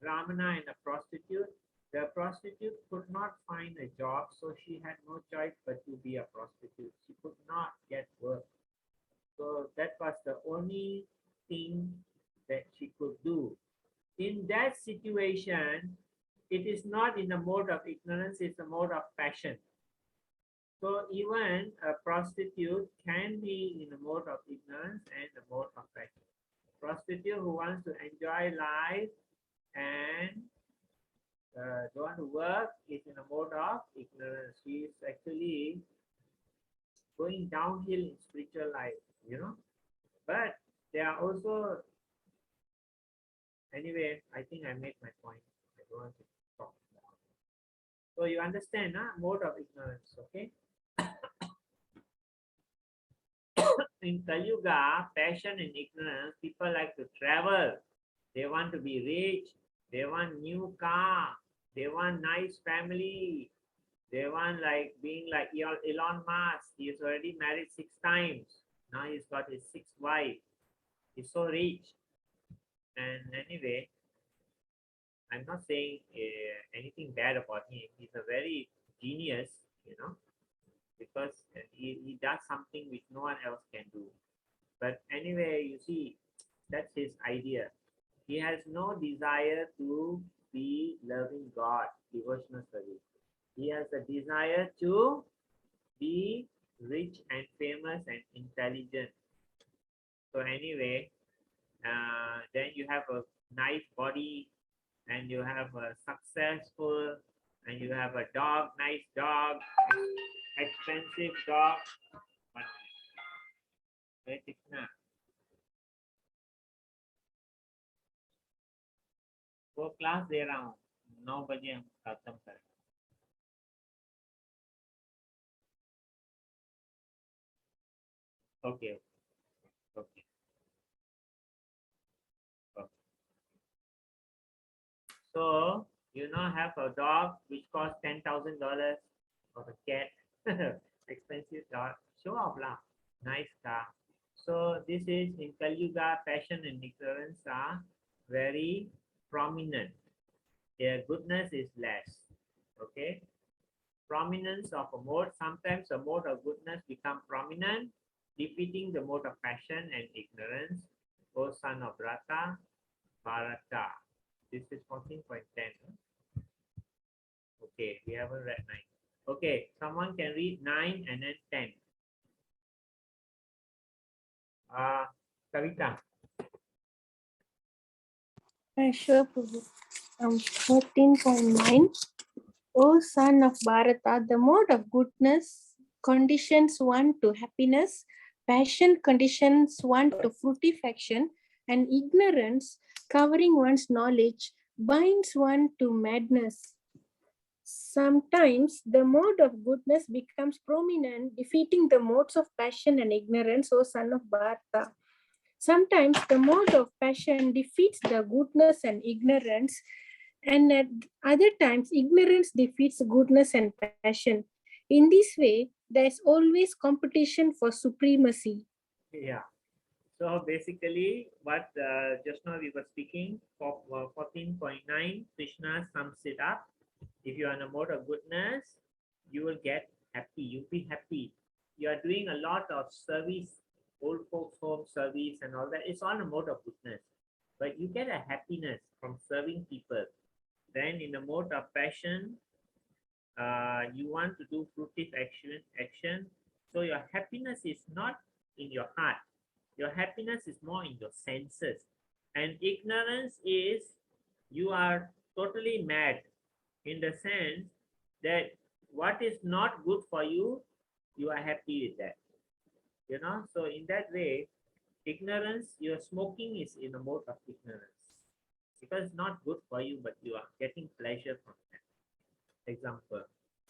Brahmana and a prostitute. The prostitute could not find a job, so she had no choice but to be a prostitute. She could not get work. So that was the only thing that she could do. In that situation, it is not in the mode of ignorance, it's a mode of passion. So even a prostitute can be in a mode of ignorance and a mode of passion. Prostitute who wants to enjoy life and don't want to work is in a mode of ignorance. She is actually going downhill in spiritual life. But there are also, anyway, I think I made my point. I don't want to talk about it. So you understand, mode of ignorance, okay? In Kali Yuga, passion and ignorance, people like to travel. They want to be rich. They want new car. They want nice family. They want like being like Elon Musk. He's already married 6 times. Now he's got his 6th wife. He's so rich. And anyway, I'm not saying anything bad about him. He's a very genius, because he does something which no one else can do. But anyway, you see, that's his idea. He has no desire to be loving God, devotional service. He has a desire to be rich and famous and intelligent. So anyway, then you have a nice body, and you have a successful, and you have a dog, nice dog, expensive dog. One minute. Hare Krishna. वो class दे रहा हूँ, 9 बजे हम खत्म करें. Okay. Okay. Okay. So you now have a dog which costs $10,000, or a cat, expensive dog. Show off lah. Nice car. So this is in Kali Yuga, passion and ignorance are very prominent. Their goodness is less. Okay. Prominence of a mode. Sometimes a mode of goodness become prominent, defeating the mode of passion and ignorance. O son of Bharata. This is 14.10. Okay, we haven't read 9. Okay, someone can read 9 and then 10. Kavita. Sure, Prabhu. 13.9. O son of Bharata, the mode of goodness conditions one to happiness, passion conditions one to fructification, and ignorance, covering one's knowledge, binds one to madness. Sometimes the mode of goodness becomes prominent, defeating the modes of passion and ignorance, O son of Bharata. Sometimes the mode of passion defeats the goodness and ignorance, and at other times, ignorance defeats goodness and passion. In this way, there is always competition for supremacy. Yeah. So basically, what just now we were speaking for 14.9, Krishna sums it up. If you are in a mode of goodness, you will get happy. You'll be happy. You are doing a lot of service, old folks home service and all that. It's all a mode of goodness. But you get a happiness from serving people. Then in the mode of passion, you want to do fruitive action. So your happiness is not in your heart. Your happiness is more in your senses. And ignorance is you are totally mad, in the sense that what is not good for you, you are happy with that. You know, so in that way, ignorance, your smoking is in a mode of ignorance. Because it's not good for you, but you are getting pleasure from that. Example.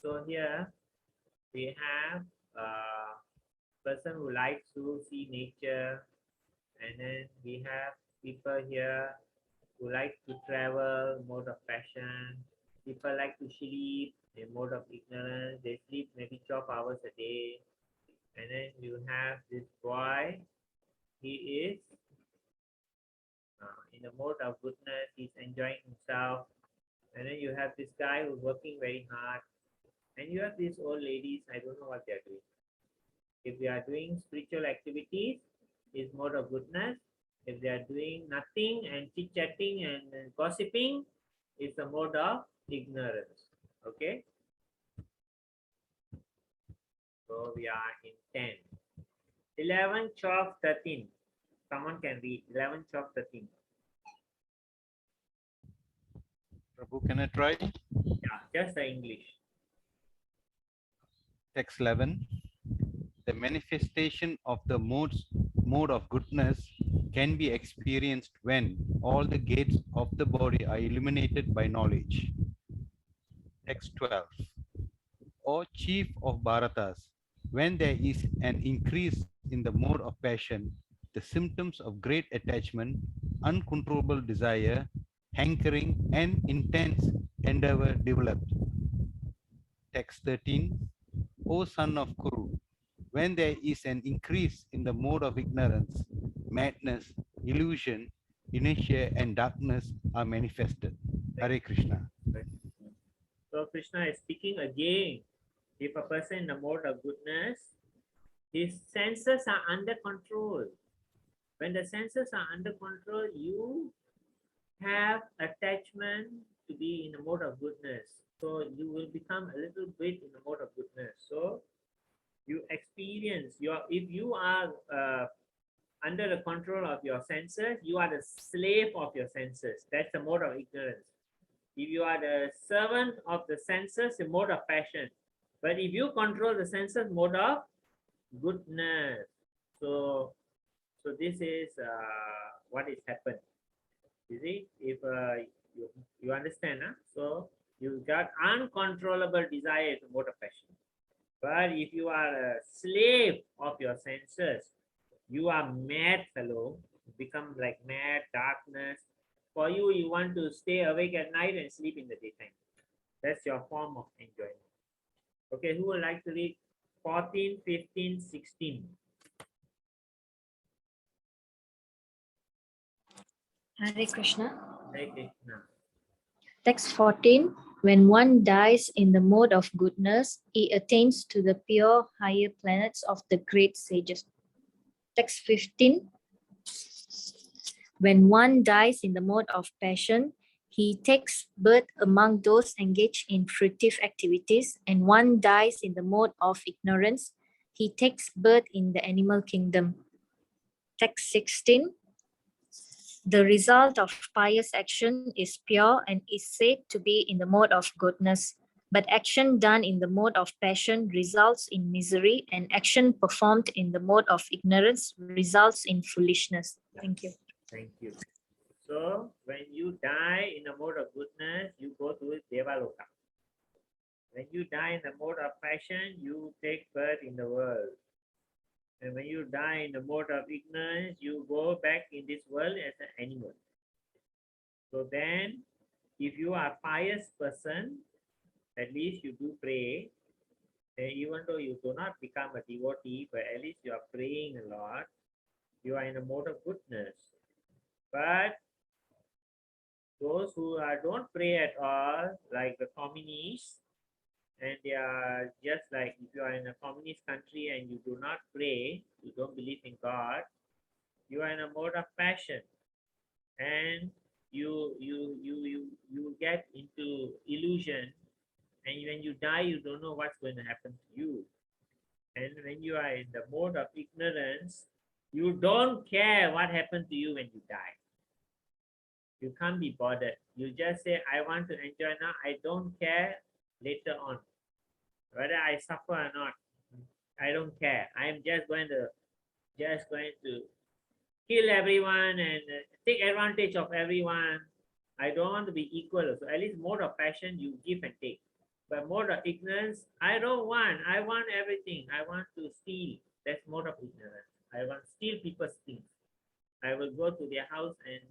So here we have a person who likes to see nature, and then we have people here who like to travel, mode of passion. People like to sleep, a mode of ignorance. They sleep maybe 12 hours a day. And then you have this boy, he is in a mode of goodness, he's enjoying himself. And then you have this guy who's working very hard. And you have these old ladies, I don't know what they're doing. If they are doing spiritual activities, is mode of goodness. If they are doing nothing and chit-chatting and gossiping, it's a mode of ignorance. Okay? So we are in 10. 11, 12, 13. Someone can read 11, 12, 13. Prabhu, can I try? Yeah, just the English. Text 11. The manifestation of the mode of goodness can be experienced when all the gates of the body are illuminated by knowledge. Text 12. O chief of Bharatas, when there is an increase in the mode of passion, the symptoms of great attachment, uncontrollable desire, hankering, and intense endeavor developed. Text 13. O son of Kuru, when there is an increase in the mode of ignorance, madness, illusion, inertia, and darkness are manifested. Hare Krishna. So Krishna is speaking again. If a person in the mode of goodness, his senses are under control. When the senses are under control, you have attachment to be in the mode of goodness. So you will become a little bit in the mode of goodness. So you experience if you are under the control of your senses, you are the slave of your senses. That's the mode of ignorance. If you are the servant of the senses, the mode of passion. But if you control the senses, mode of goodness. So this is what is happened. You see, if you understand, huh? So you got uncontrollable desire, the mode of passion. But if you are a slave of your senses, you are mad fellow, become like mad, darkness. For you, you want to stay awake at night and sleep in the daytime. That's your form of enjoyment. Okay, who would like to read 14, 15, 16? Hare Krishna. Hare Krishna. Text 14. When one dies in the mode of goodness, he attains to the pure higher planets of the great sages. Text 15. When one dies in the mode of passion, he takes birth among those engaged in fruitive activities, and one dies in the mode of ignorance, he takes birth in the animal kingdom. Text 16. The result of pious action is pure and is said to be in the mode of goodness. But action done in the mode of passion results in misery, and action performed in the mode of ignorance results in foolishness. Thank you. Thank you. So when you die in the mode of goodness, you go to Devaloka. When you die in the mode of passion, you take birth in the world. And when you die in the mode of ignorance, you go back in this world as an animal. So then, if you are a pious person, at least you do pray. And even though you do not become a devotee, but at least you are praying a lot, you are in a mode of goodness. But those who don't pray at all, like the communists, and they are just like, if you are in a communist country and you do not pray, you don't believe in God, you are in a mode of passion, and you get into illusion, and when you die, you don't know what's going to happen to you. And when you are in the mode of ignorance, you don't care what happened to you when you die. You can't be bothered. You just say, I want to enjoy now. I don't care later on whether I suffer or not. I don't care. I'm just going to kill everyone and take advantage of everyone. I don't want to be equal. So at least mode of passion, you give and take. But mode of ignorance, I don't want. I want everything. I want to steal. That's mode of ignorance. I want to steal people's things. I will go to their house and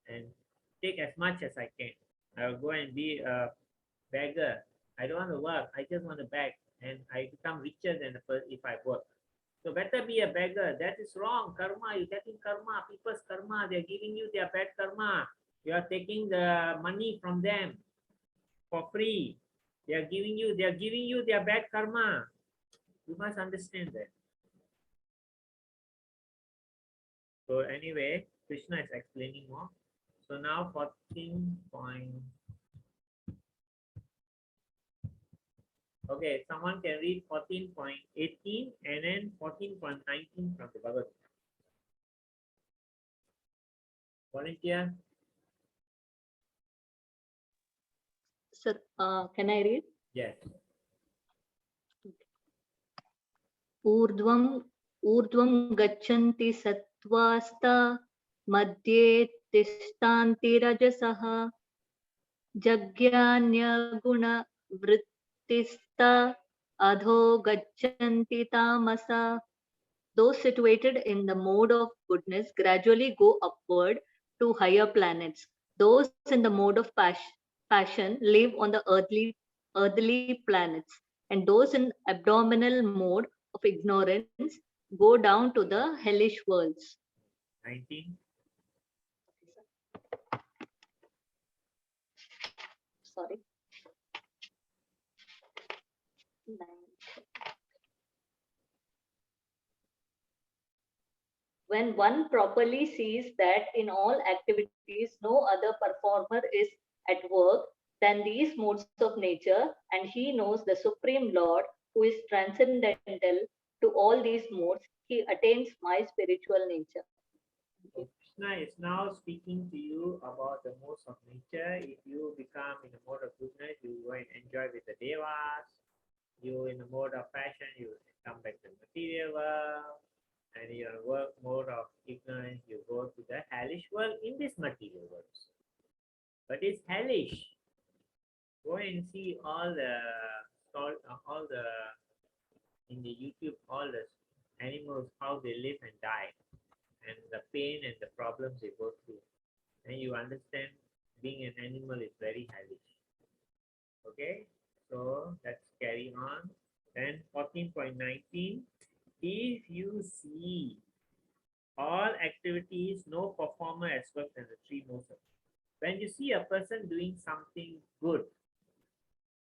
and take as much as I can. I will go and be a beggar. I don't want to work. I just want to beg, and I become richer than the person if I work. So better be a beggar. That is wrong. Karma, you're getting karma, people's karma. They're giving you their bad karma. You are taking the money from them for free. They're giving you their bad karma. You must understand that. So anyway, Krishna is explaining more. So now 14 point. Okay, someone can read 14.18 and then 14.19 from the Bhagavad Gita. Volunteer? So, can I read? Yes. ऊर्ध्वं गच्छन्ति सत्त्वास्ता मध्ये तिष्ठन्ति रजसः जज्ञान्यगुणवृत्तिस्ता अधो गच्छन्ति तामसा. Those situated in the mode of goodness gradually go upward to higher planets. Those in the mode of passion live on the earthly planets, and those in abdominal mode of ignorance go down to the hellish worlds. 19. Sorry. When one properly sees that in all activities no other performer is at work than these modes of nature, and he knows the Supreme Lord who is transcendental to all these modes, he attains my spiritual nature. Krishna is now speaking to you about the modes of nature. If you become in the mode of goodness, you go and enjoy with the devas. You in the mode of passion, you come back to the material world. And your work mode of ignorance, you go to the hellish world in this material world. But it's hellish. Go and see all the in the YouTube, all the animals, how they live and die, and the pain and the problems they go through. And you understand being an animal is very hellish. Okay, so let's carry on. Then 14.19, if you see all activities, no performer as well as the three modes. When you see a person doing something good,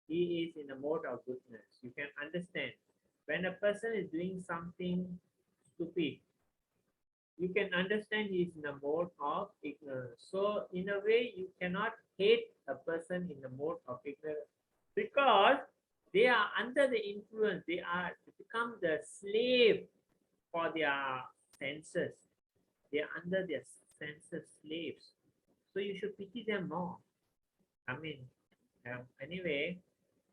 he is in a mode of goodness. You can understand. When a person is doing something stupid, you can understand he is in a mode of ignorance. So in a way, you cannot hate a person in the mode of ignorance because they are under the influence. They are become the slave for their senses. They are under their senses slaves. So you should pity them more. I mean, anyway,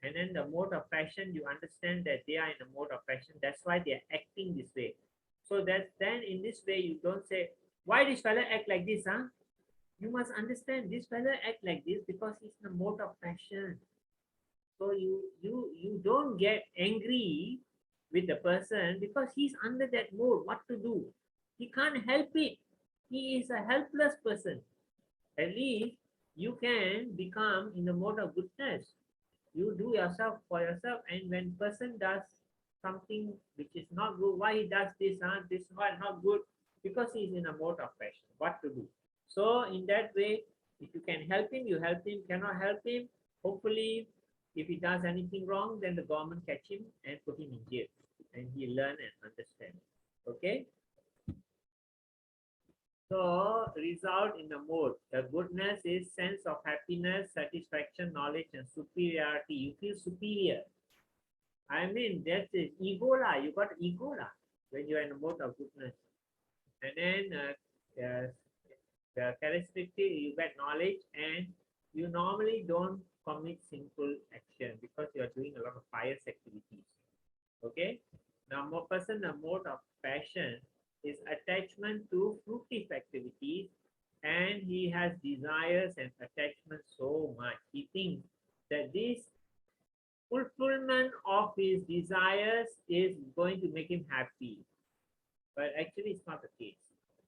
and then the mode of passion, you understand that they are in the mode of passion. That's why they are acting this way. So that then in this way, you don't say, why this fellow act like this, huh? You must understand this fellow act like this because he's in the mode of passion. So you don't get angry with the person because he's under that mode. What to do? He can't help it. He is a helpless person. At least you can become in the mode of goodness. You do yourself for yourself, and when person does something which is not good, why he does this, this is not good, because he is in a mode of passion. What to do? So in that way, if you can help him, you help him. Cannot help him, hopefully, if he does anything wrong, then the government catch him and put him in jail, and he learn and understand. Okay. So, result in the mode. The goodness is sense of happiness, satisfaction, knowledge, and superiority. You feel superior. I mean, that's it. Ego lah. You got ego lah when you are in the mode of goodness. And then the characteristic, you get knowledge, and you normally don't commit sinful action because you are doing a lot of pious activities. Okay. Now, more person, the mode of passion is attachment to fruitive activities, and he has desires and attachment so much. He thinks that this fulfillment of his desires is going to make him happy. But actually, it's not the case.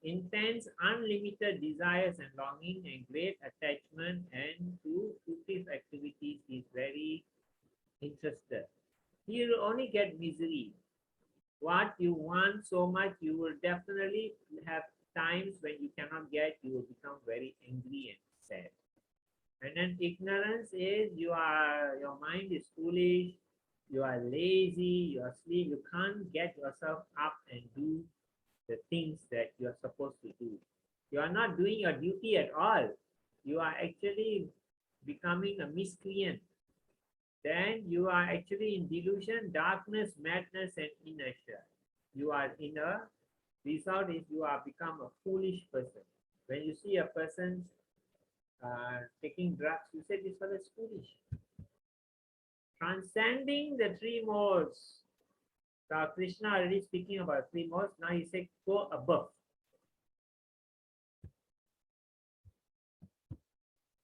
Intense, unlimited desires and longing and great attachment and to fruitive activities is very interested. He will only get misery. What you want so much, you will definitely have times when you cannot get, you will become very angry and sad. And then ignorance is your mind is foolish, you are lazy, you are asleep, you can't get yourself up and do the things that you are supposed to do. You are not doing your duty at all. You are actually becoming a miscreant. Then you are actually in delusion, darkness, madness, and inertia. You are in a result is you are become a foolish person. When you see a person taking drugs, you say this fellow is foolish. Transcending the three modes. So Krishna already speaking about three modes. Now he said go above.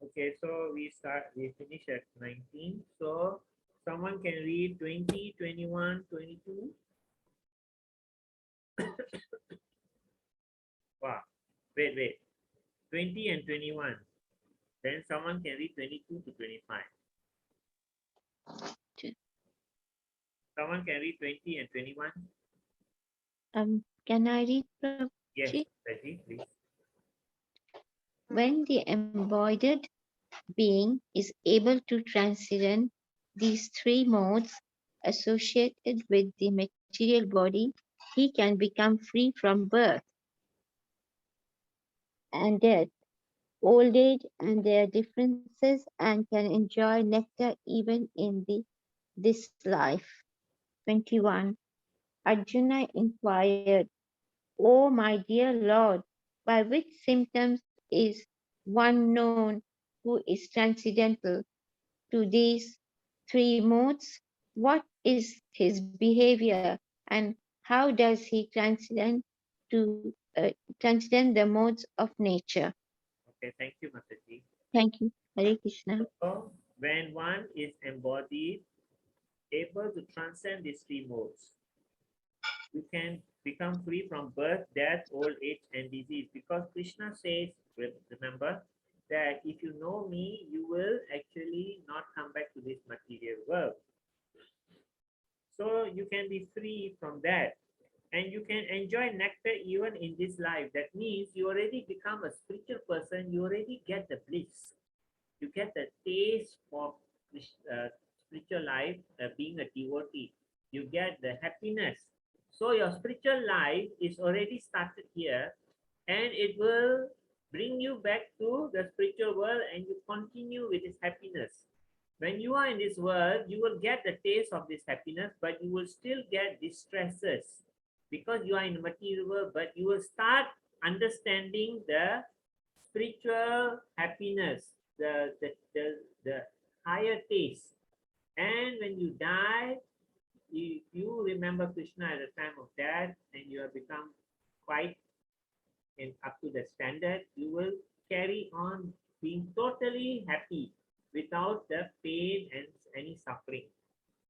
Okay, so we finish at 19. So someone can read 20, 21, 22. Wow, wait. 20 and 21. Then someone can read 22 to 25. Someone can read 20 and 21. Can I read? Yes, Prabhuji? Raji, please. When the embodied being is able to transcend these three modes associated with the material body, he can become free from birth and death, old age and their differences, and can enjoy nectar even in this life. 21. Arjuna inquired, "O my dear Lord, by which symptoms is one known who is transcendental to these three modes? What is his behavior and how does he to transcend the modes of nature? Okay, thank you, Mataji. Thank you. Hare Krishna. So, when one is embodied, able to transcend these three modes, you can become free from birth, death, old age, and disease. Because Krishna says, remember, that if you know me, you will actually not come back to this material world. So you can be free from that. And you can enjoy nectar even in this life. That means you already become a spiritual person, you already get the bliss. You get the taste of spiritual life, being a devotee. You get the happiness. So your spiritual life is already started here, and it will bring you back to the spiritual world, and you continue with this happiness. When you are in this world, you will get the taste of this happiness, but you will still get distresses because you are in the material world, but you will start understanding the spiritual happiness, the higher taste. And when you die, if you remember Krishna at the time of death and you have become quite up to the standard, you will carry on being totally happy without the pain and any suffering.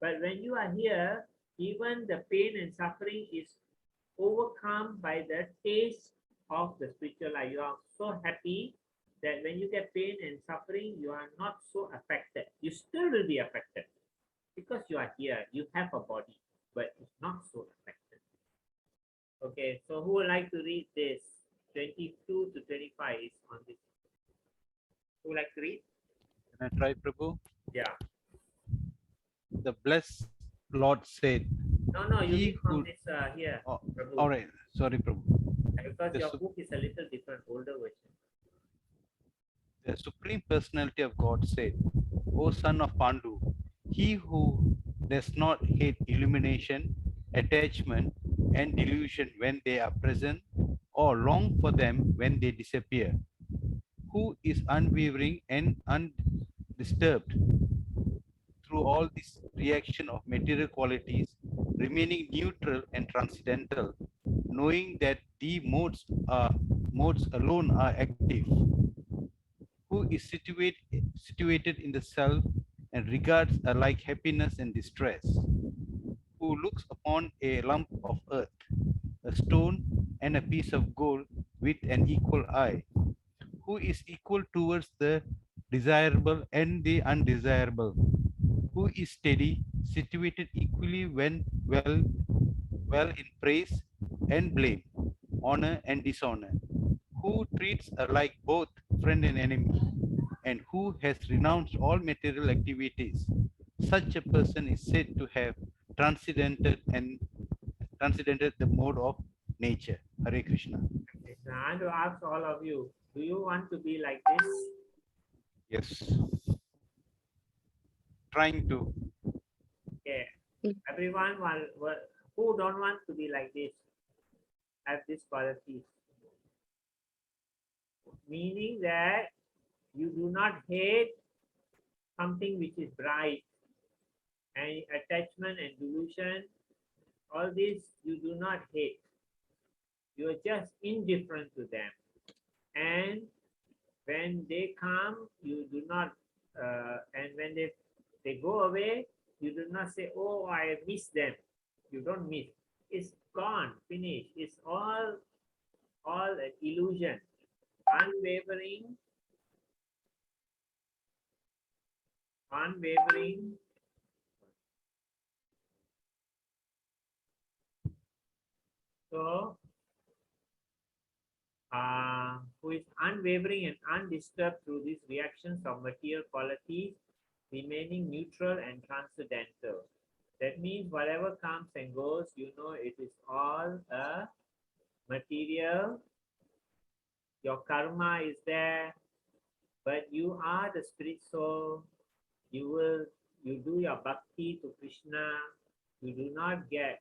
But when you are here, even the pain and suffering is overcome by the taste of the spiritual life. You are so happy that when you get pain and suffering, you are not so affected. You still will be affected because you are here. You have a body, but it's not so affected. Okay, so who would like to read this? 22 to 25 is on this. Who would like to read? Can I try, Prabhu? Yeah. The blessed Lord said, No, you He read from who- this here. Oh, Prabhu. all right, sorry, Prabhu. Because The your sup- book is a little different, older version. The Supreme Personality of God said, O son of Pandu, he who does not hate illumination, attachment, and delusion when they are present, or long for them when they disappear, who is unwavering and undisturbed through all this reaction of material qualities, remaining neutral and transcendental, knowing that the modes alone are active, who is situated in the self and regards alike happiness and distress, who looks upon a lump of earth, a stone, and a piece of gold with an equal eye, who is equal towards the desirable and the undesirable, who is steady, situated equally when well in praise and blame, honor and dishonor, who treats alike both friend and enemy, and who has renounced all material activities. Such a person is said to have transcendented the mode of nature. Hare Krishna. Okay, so I want to ask all of you, do you want to be like this? Yes. Trying to. Okay. Everyone who don't want to be like this have these qualities. Meaning that you do not hate something which is bright, and attachment and delusion, all this you do not hate. You are just indifferent to them. And when they come, you do not, and when they go away, you do not say, oh, I miss them. You don't miss. It's gone, finished. It's all an illusion. Unwavering. So, who is unwavering and undisturbed through these reactions of material qualities, remaining neutral and transcendental. That means whatever comes and goes, you know it is all a material. Your karma is there, but you are the spirit soul. You do your bhakti to Krishna. You do not get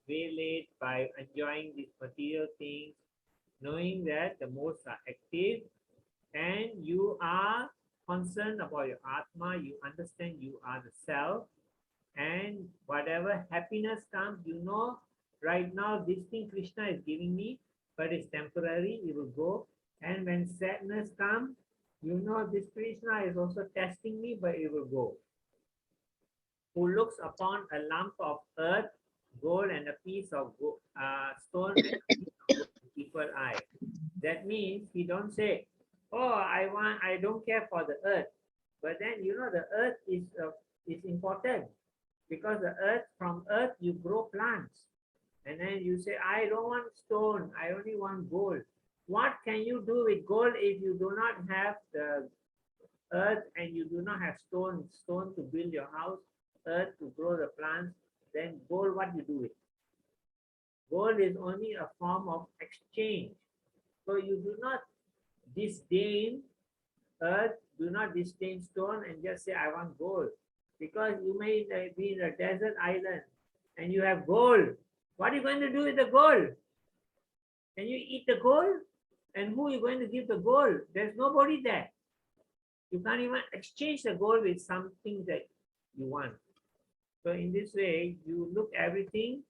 waylaid by enjoying these material things. knowing that the modes are active and you are concerned about your Atma, you understand you are the self, and whatever happiness comes, you know, right now this thing Krishna is giving me, but it's temporary, it will go. And when sadness comes, you know this Krishna is also testing me, but it will go. Who looks upon a lump of earth, gold, and a piece of stone and a piece of gold with equal eye. That means he don't say, "Oh, I don't care for the earth." But then you know the earth is important, because the earth, from earth you grow plants, and then you say, "I don't want stone. I only want gold." What can you do with gold if you do not have the earth and you do not have stone to build your house, earth to grow the plants? Then gold, what you do with? Gold is only a form of exchange. So you do not disdain earth, do not disdain stone, and just say, "I want gold." Because you may be in a desert island and you have gold. What are you going to do with the gold? Can you eat the gold? And who are you going to give the gold? There's nobody there. You can't even exchange the gold with something that you want. So in this way, you look everything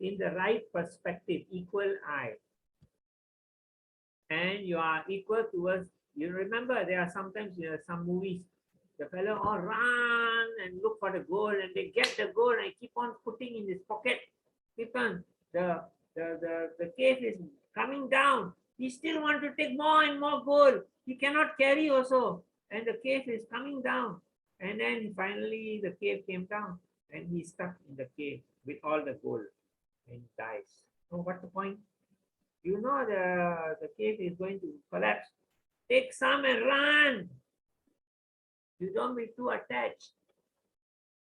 in the right perspective, equal eye. And you are equal towards, you remember there are sometimes some movies, the fellow all run and look for the gold, and they get the gold and keep on putting in his pocket. Keep on, the cave is coming down. He still want to take more and more gold. He cannot carry also. And the cave is coming down. And then finally the cave came down and he's stuck in the cave with all the gold and dies. So what's the point? You know the cave is going to collapse. Take some and run. You don't be too attached.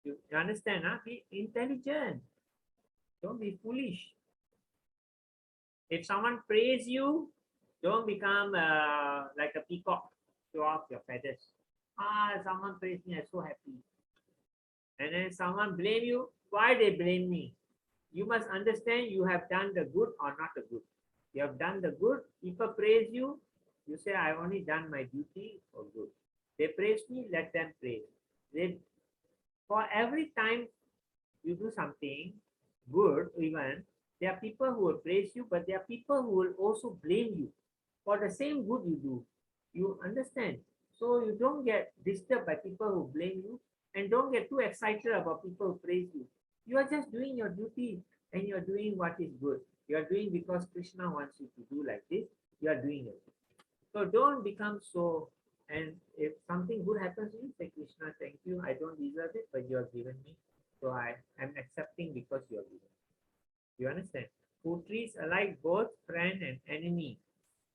You understand, huh? Be intelligent. Don't be foolish. If someone praise you, don't become like a peacock. Show off your feathers. Someone praised me, I'm so happy. And then someone blame you. Why they blame me? You must understand you have done the good or not the good. You have done the good. People praise you. You say, "I only done my duty for good." They praise me, let them praise. For every time you do something good, even, there are people who will praise you, but there are people who will also blame you for the same good you do. You understand? So you don't get disturbed by people who blame you, and don't get too excited about people who praise you. You are just doing your duty and you're doing what is good. You are doing because Krishna wants you to do like this. You are doing it. So don't become so, and if something good happens to you, say, "Krishna, thank you. I don't deserve it, but you have given me. So I am accepting because you have given." You understand? Who treats alike both friend and enemy.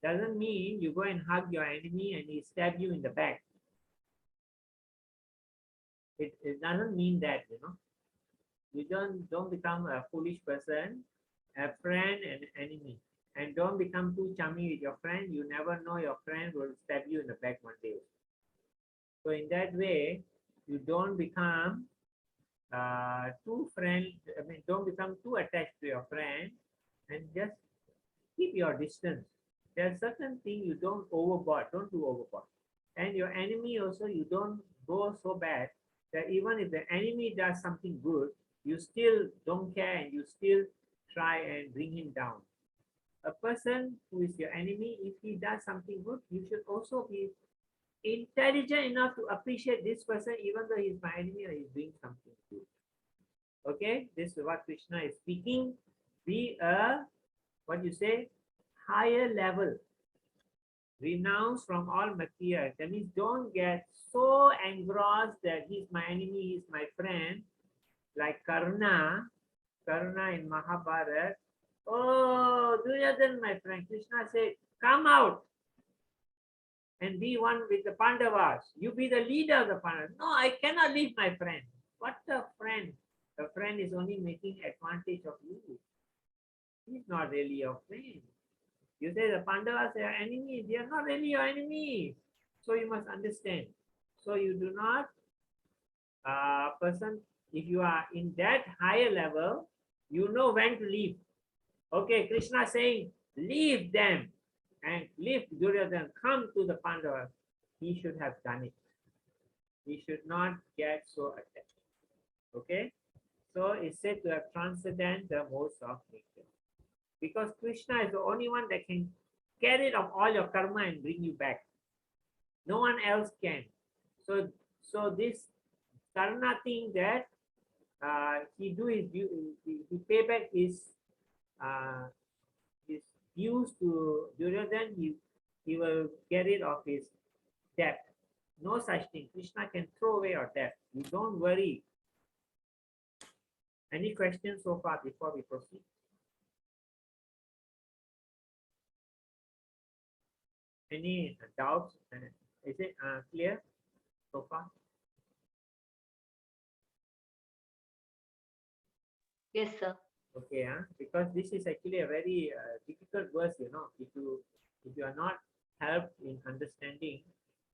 Doesn't mean you go and hug your enemy and he stab you in the back. It doesn't mean that, you know. You don't become a foolish person, a friend and enemy. And don't become too chummy with your friend. You never know, your friend will stab you in the back one day. So in that way, you don't become don't become too attached to your friend, and just keep your distance. There are certain things you don't overboard, don't do overboard. And your enemy also, you don't go so bad that even if the enemy does something good, you still don't care and you still try and bring him down. A person who is your enemy, if he does something good, you should also be intelligent enough to appreciate this person, even though he's my enemy or he's doing something good. Okay, this is what Krishna is speaking. Be a, what you say, higher level. Renounce from all material. That means don't get so engrossed that he's my enemy, he's my friend. Like Karna in Mahabharata. "Oh, Duryodhana, my friend." Krishna said, "Come out and be one with the Pandavas. You be the leader of the Pandavas." "No, I cannot leave my friend." What a friend? The friend is only making advantage of you. He's not really your friend. You say the Pandavas are enemies. They are not really your enemies. So you must understand. So you do not, if you are in that higher level, you know when to leave. Okay, Krishna saying, leave them. and lift Duryodhana, come to the Pandavas, he should have done it. He should not get so attached. Okay? So it's said to have transcended the modes of nature. Because Krishna is the only one that can get rid of all your karma and bring you back. No one else can. So this karma thing that he do is he pay back his dues to Duryodhan, he will get rid of his debt. No such thing. Krishna can throw away your debt. You don't worry. Any questions so far before we proceed? Any doubts? Is it clear so far? Yes, sir. Okay, because this is actually a very difficult verse, you know. If you are not helped in understanding,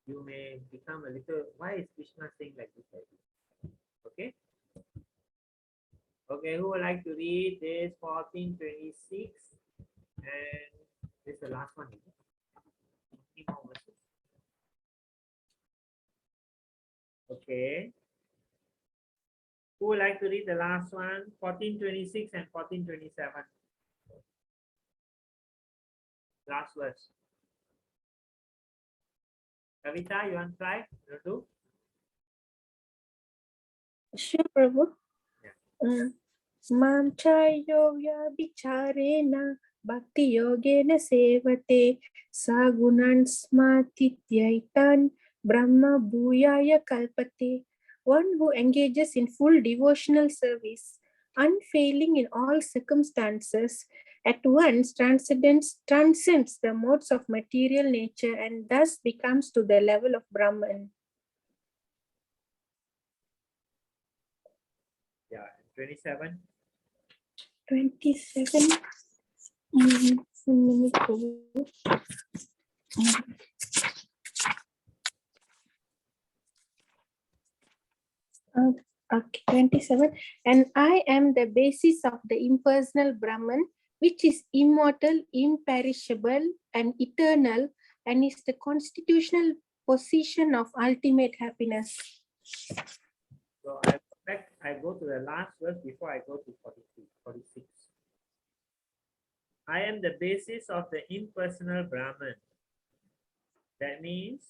you may become a little, why is Krishna saying like this? Okay. Okay, who would like to read this 1426? And this is the last one. Okay. Who would like to read the last one? 1426 and 1427. Last verse. Kavita, you want to try? You do? Sure, Prabhu. Yeah. Mam chayovya bicharena bhakti yogena sevate sagunan smatityaitan brahma bhuyaya kalpate. One who engages in full devotional service, unfailing in all circumstances, at once transcends the modes of material nature and thus becomes to the level of Brahman. Yeah. 27. 27. One minute, Prabhu. Okay, 27. And I am the basis of the impersonal Brahman, which is immortal, imperishable, and eternal, and is the constitutional position of ultimate happiness. So I go to the last verse before I go to 46. I am the basis of the impersonal Brahman. That means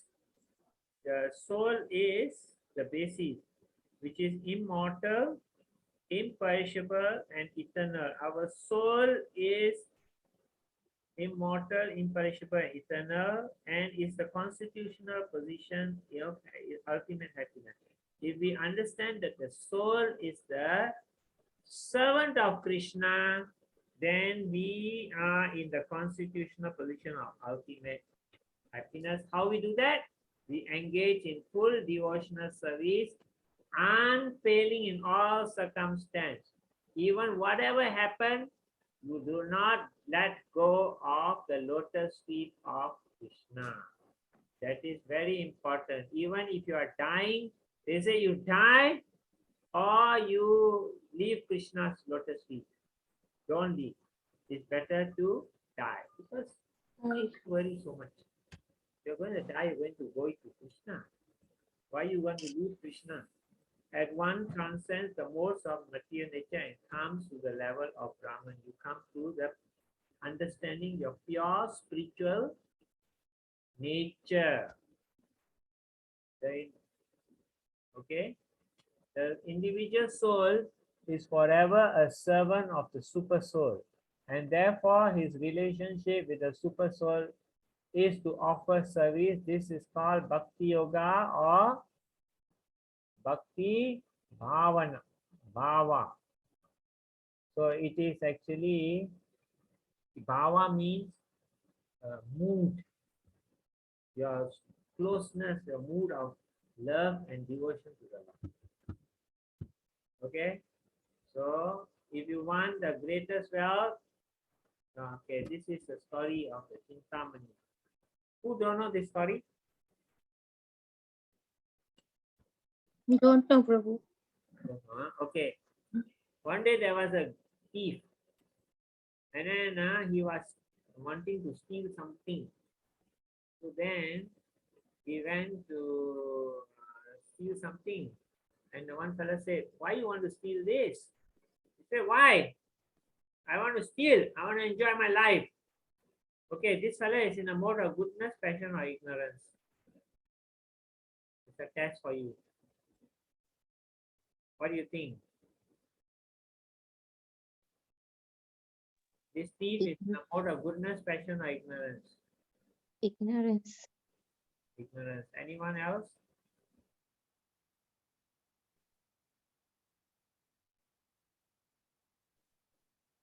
the soul is the basis, which is immortal, imperishable, and eternal. Our soul is immortal, imperishable, and eternal, and is the constitutional position of ultimate happiness. If we understand that the soul is the servant of Krishna, then we are in the constitutional position of ultimate happiness. How we do that? We engage in full devotional service, unfailing in all circumstances. Even whatever happens, you do not let go of the lotus feet of Krishna. That is very important. Even if you are dying, they say you die or you leave Krishna's lotus feet. Don't leave. It's better to die because why you worry so much? You're going to die, you're going to go to Krishna. Why you want to leave Krishna? At one transcends the modes of material nature and comes to the level of Brahman. You come to the understanding your pure spiritual nature. Okay? The individual soul is forever a servant of the super soul, and therefore his relationship with the super soul is to offer service. This is called Bhakti Yoga or Bhakti Bhava. So it is actually, Bhava means mood, your closeness, your mood of love and devotion to the Lord. Okay, so if you want the greatest wealth, okay, this is the story of the Chintamani. Who don't know this story? Don't know, Prabhu. Okay, one day there was a thief, and then he was wanting to steal something. So then he went to steal something. And the one fellow said, why you want to steal this? He said, why? I want to steal. I want to enjoy my life. Okay, this fellow is in a mode of goodness, passion, or ignorance. It's a test for you. What do you think? This thief is in a mode of goodness, passion, or ignorance? Ignorance. Ignorance. Anyone else?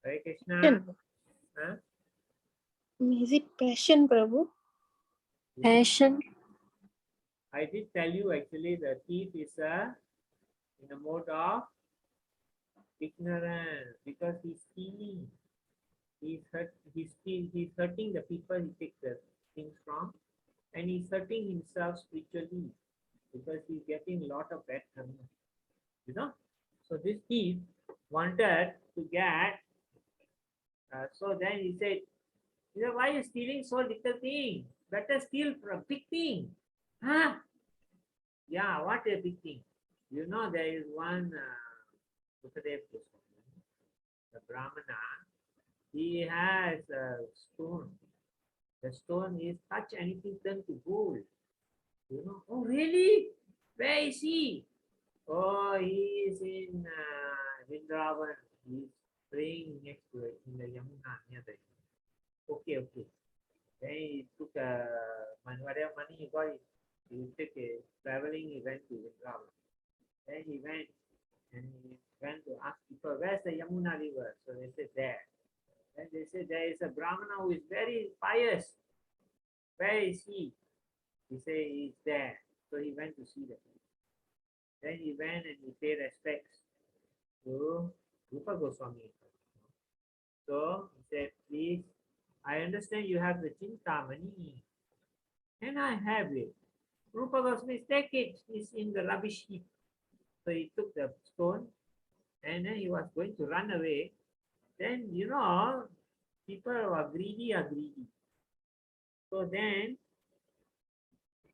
Hare Krishna. Huh? Is it passion, Prabhu? Passion. I did tell you actually the thief is in a mode of ignorance because he's stealing. He's hurting the people he takes the things from, and he's hurting himself spiritually because he's getting a lot of bad karma. You know? So this thief wanted to get, so then he said, why are you stealing so little thing? Better steal for a big thing. Huh? Yeah, what a big thing. You know, there is one Sukadev Goswami, the Brahmana, he has a stone. The stone is touch anything turned to gold. You know, oh really? Where is he? Oh, he is in Vrindavan. He is praying next to it in the Yamuna near the. Okay. Then he took whatever money he got, he took a traveling, he went to Vrindavan. Then he went and he went to ask people, where's the Yamuna river? So they said, there. Then they said, there is a Brahmana who is very pious. Where is he? He said, he's there. So he went to see them. Then he went and he paid respects to Rupa Goswami. So he said, please, I understand you have the Chintamani. Can I have it? Rupa Goswami, take it. It's in the rubbish heap. So he took the stone and then he was going to run away. Then, you know, people who are greedy. So then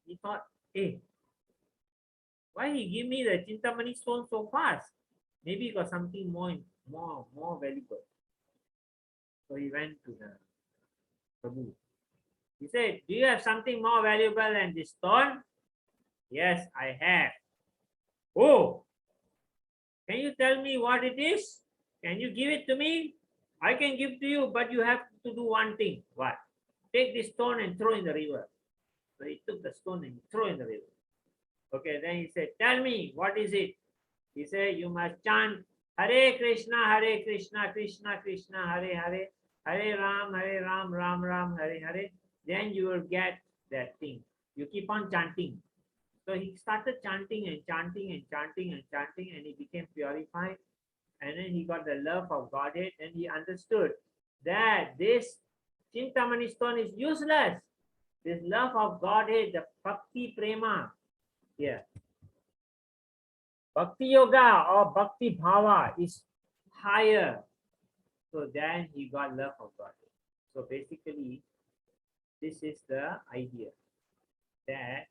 he thought, hey, why he give me the Chintamani stone so fast? Maybe he got something more valuable. So he went to the Prabhu. He said, do you have something more valuable than this stone? Yes, I have. Oh, can you tell me what it is? Can you give it to me? I can give to you, but you have to do one thing. What? Take this stone and throw in the river. So he took the stone and threw in the river. Okay, then he said, tell me, what is it? He said, you must chant Hare Krishna, Krishna Krishna, Hare Hare, Hare Ram, Ram Ram, Hare Hare. Then you will get that thing. You keep on chanting. So he started chanting and he became purified. And then he got the love of Godhead and he understood that this Chintamani stone is useless. This love of Godhead, the Bhakti Prema, here. Bhakti Yoga or Bhakti Bhava is higher. So then he got love of Godhead. So basically, this is the idea that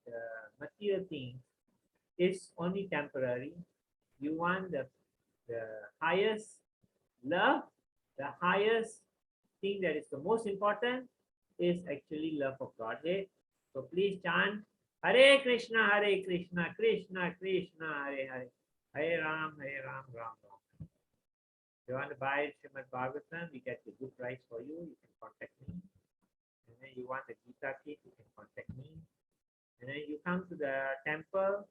the material thing is only temporary. You want the highest love, the highest thing that is the most important is actually love of Godhead. So please chant Hare Krishna, Krishna Krishna, Hare Hare, Hare Ram, Ram Ram. If you want to buy Srimad Bhagavatam, we get the good price for you. You can contact me. And then you want the Gita kit, you can contact me. And then you come to the temple.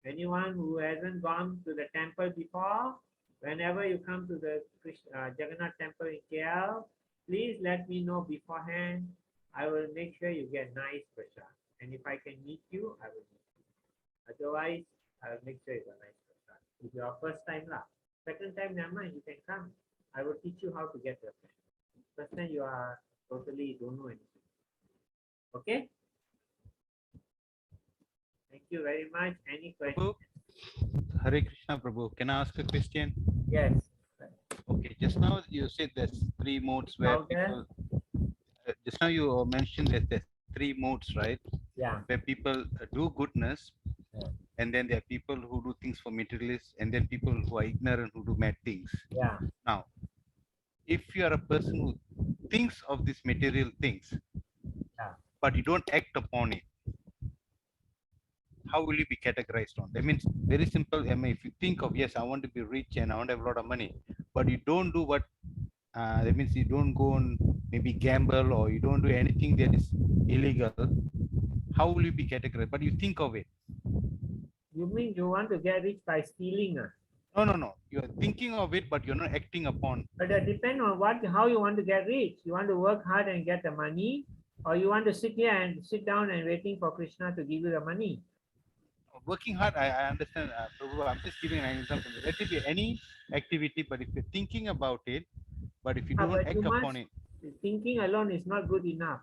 Anyone who hasn't gone to the temple before, whenever you come to the Jagannath temple in KL, please let me know beforehand. I will make sure you get nice prasad. And if I can meet you, I will meet you. Otherwise, I will make sure you get nice prasad. If you are first time lah. Second time, never mind, you can come. I will teach you how to get the prasad. First time you are totally don't know anything. Okay? Thank you very much. Any questions? Hare Krishna, Prabhu. Can I ask a question? Yes. Okay, just now you said there's three modes where Louder. people. Just now you mentioned that there's three modes, right? Yeah. Where people do goodness, Yeah. and then there are people who do things for materialists, and then people who are ignorant who do mad things. Yeah. Now, if you are a person who thinks of these material things, Yeah. but you don't act upon it, how will you be categorized on? That means very simple. I mean, if you think of, yes, I want to be rich and I want to have a lot of money, but you don't do what, that means you don't go and maybe gamble or you don't do anything that is illegal, how will you be categorized? But you think of it. You mean you want to get rich by stealing? No, no, no. You are thinking of it, but you're not acting upon. But that depends on how you want to get rich. You want to work hard and get the money, or you want to sit here and sit down and waiting for Krishna to give you the money. Working hard, I understand, Prabhu. I'm just giving an example. Let it be any activity, but if you're thinking about it, but if you don't But you act upon must, it, thinking alone is not good enough.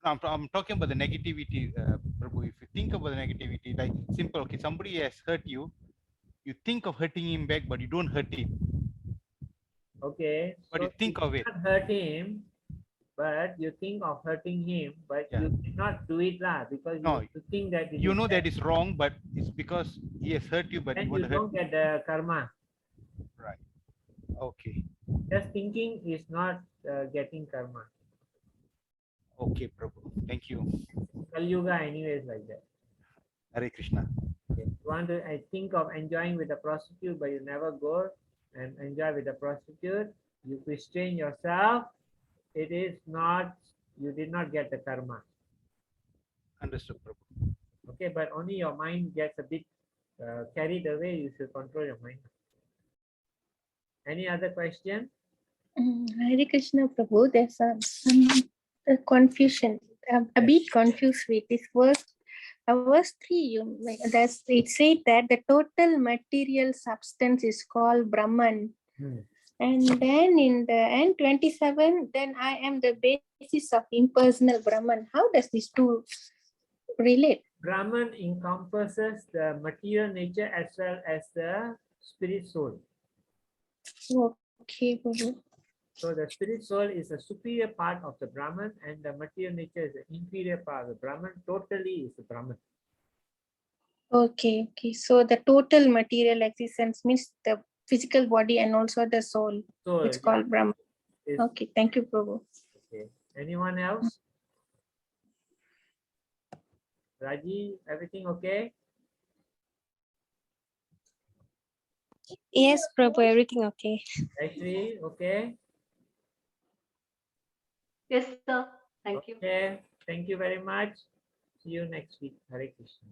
I'm talking about the negativity, Prabhu. If you think about the negativity, like simple, okay, somebody has hurt you, you think of hurting him back, but you don't hurt him, Okay, but so you think you of it. cannot hurt him, but you think of hurting him, but Yeah. you cannot do it lah, because No, you think that it you is know bad. that is wrong, but it's because he has hurt you, but you And want you to hurt don't him. get the karma. Right. Okay. Just thinking is not getting karma. Okay, Prabhu. Thank you. Kali Yuga anyways like that. Hare Krishna. Okay. You want to think of enjoying with a prostitute, but you never go and enjoy with a prostitute. You restrain yourself. It is not, you did not get the karma. Understood, Prabhu. Okay, but only your mind gets a bit carried away. You should control your mind. Any other question? Hare Krishna Prabhu, there's some confusion. A bit confused with this verse. Verse 3, it said that the total material substance is called Brahman. And then in the end 27, then I am the basis of impersonal Brahman. How does these two relate? Brahman encompasses the material nature as well as the spirit soul. Okay, Prabhu. So the spirit soul is a superior part of the Brahman, and the material nature is the inferior part of the Brahman. Totally is the Brahman. Okay. So the total material existence means the physical body and also the soul. So It's called Brahman. Okay, thank you, Prabhu. Okay. Anyone else? Raji, everything okay? Yes, Prabhu, everything okay. Actually, okay? Yes, sir. Thank you. Okay. Thank you very much. See you next week. Hare Krishna.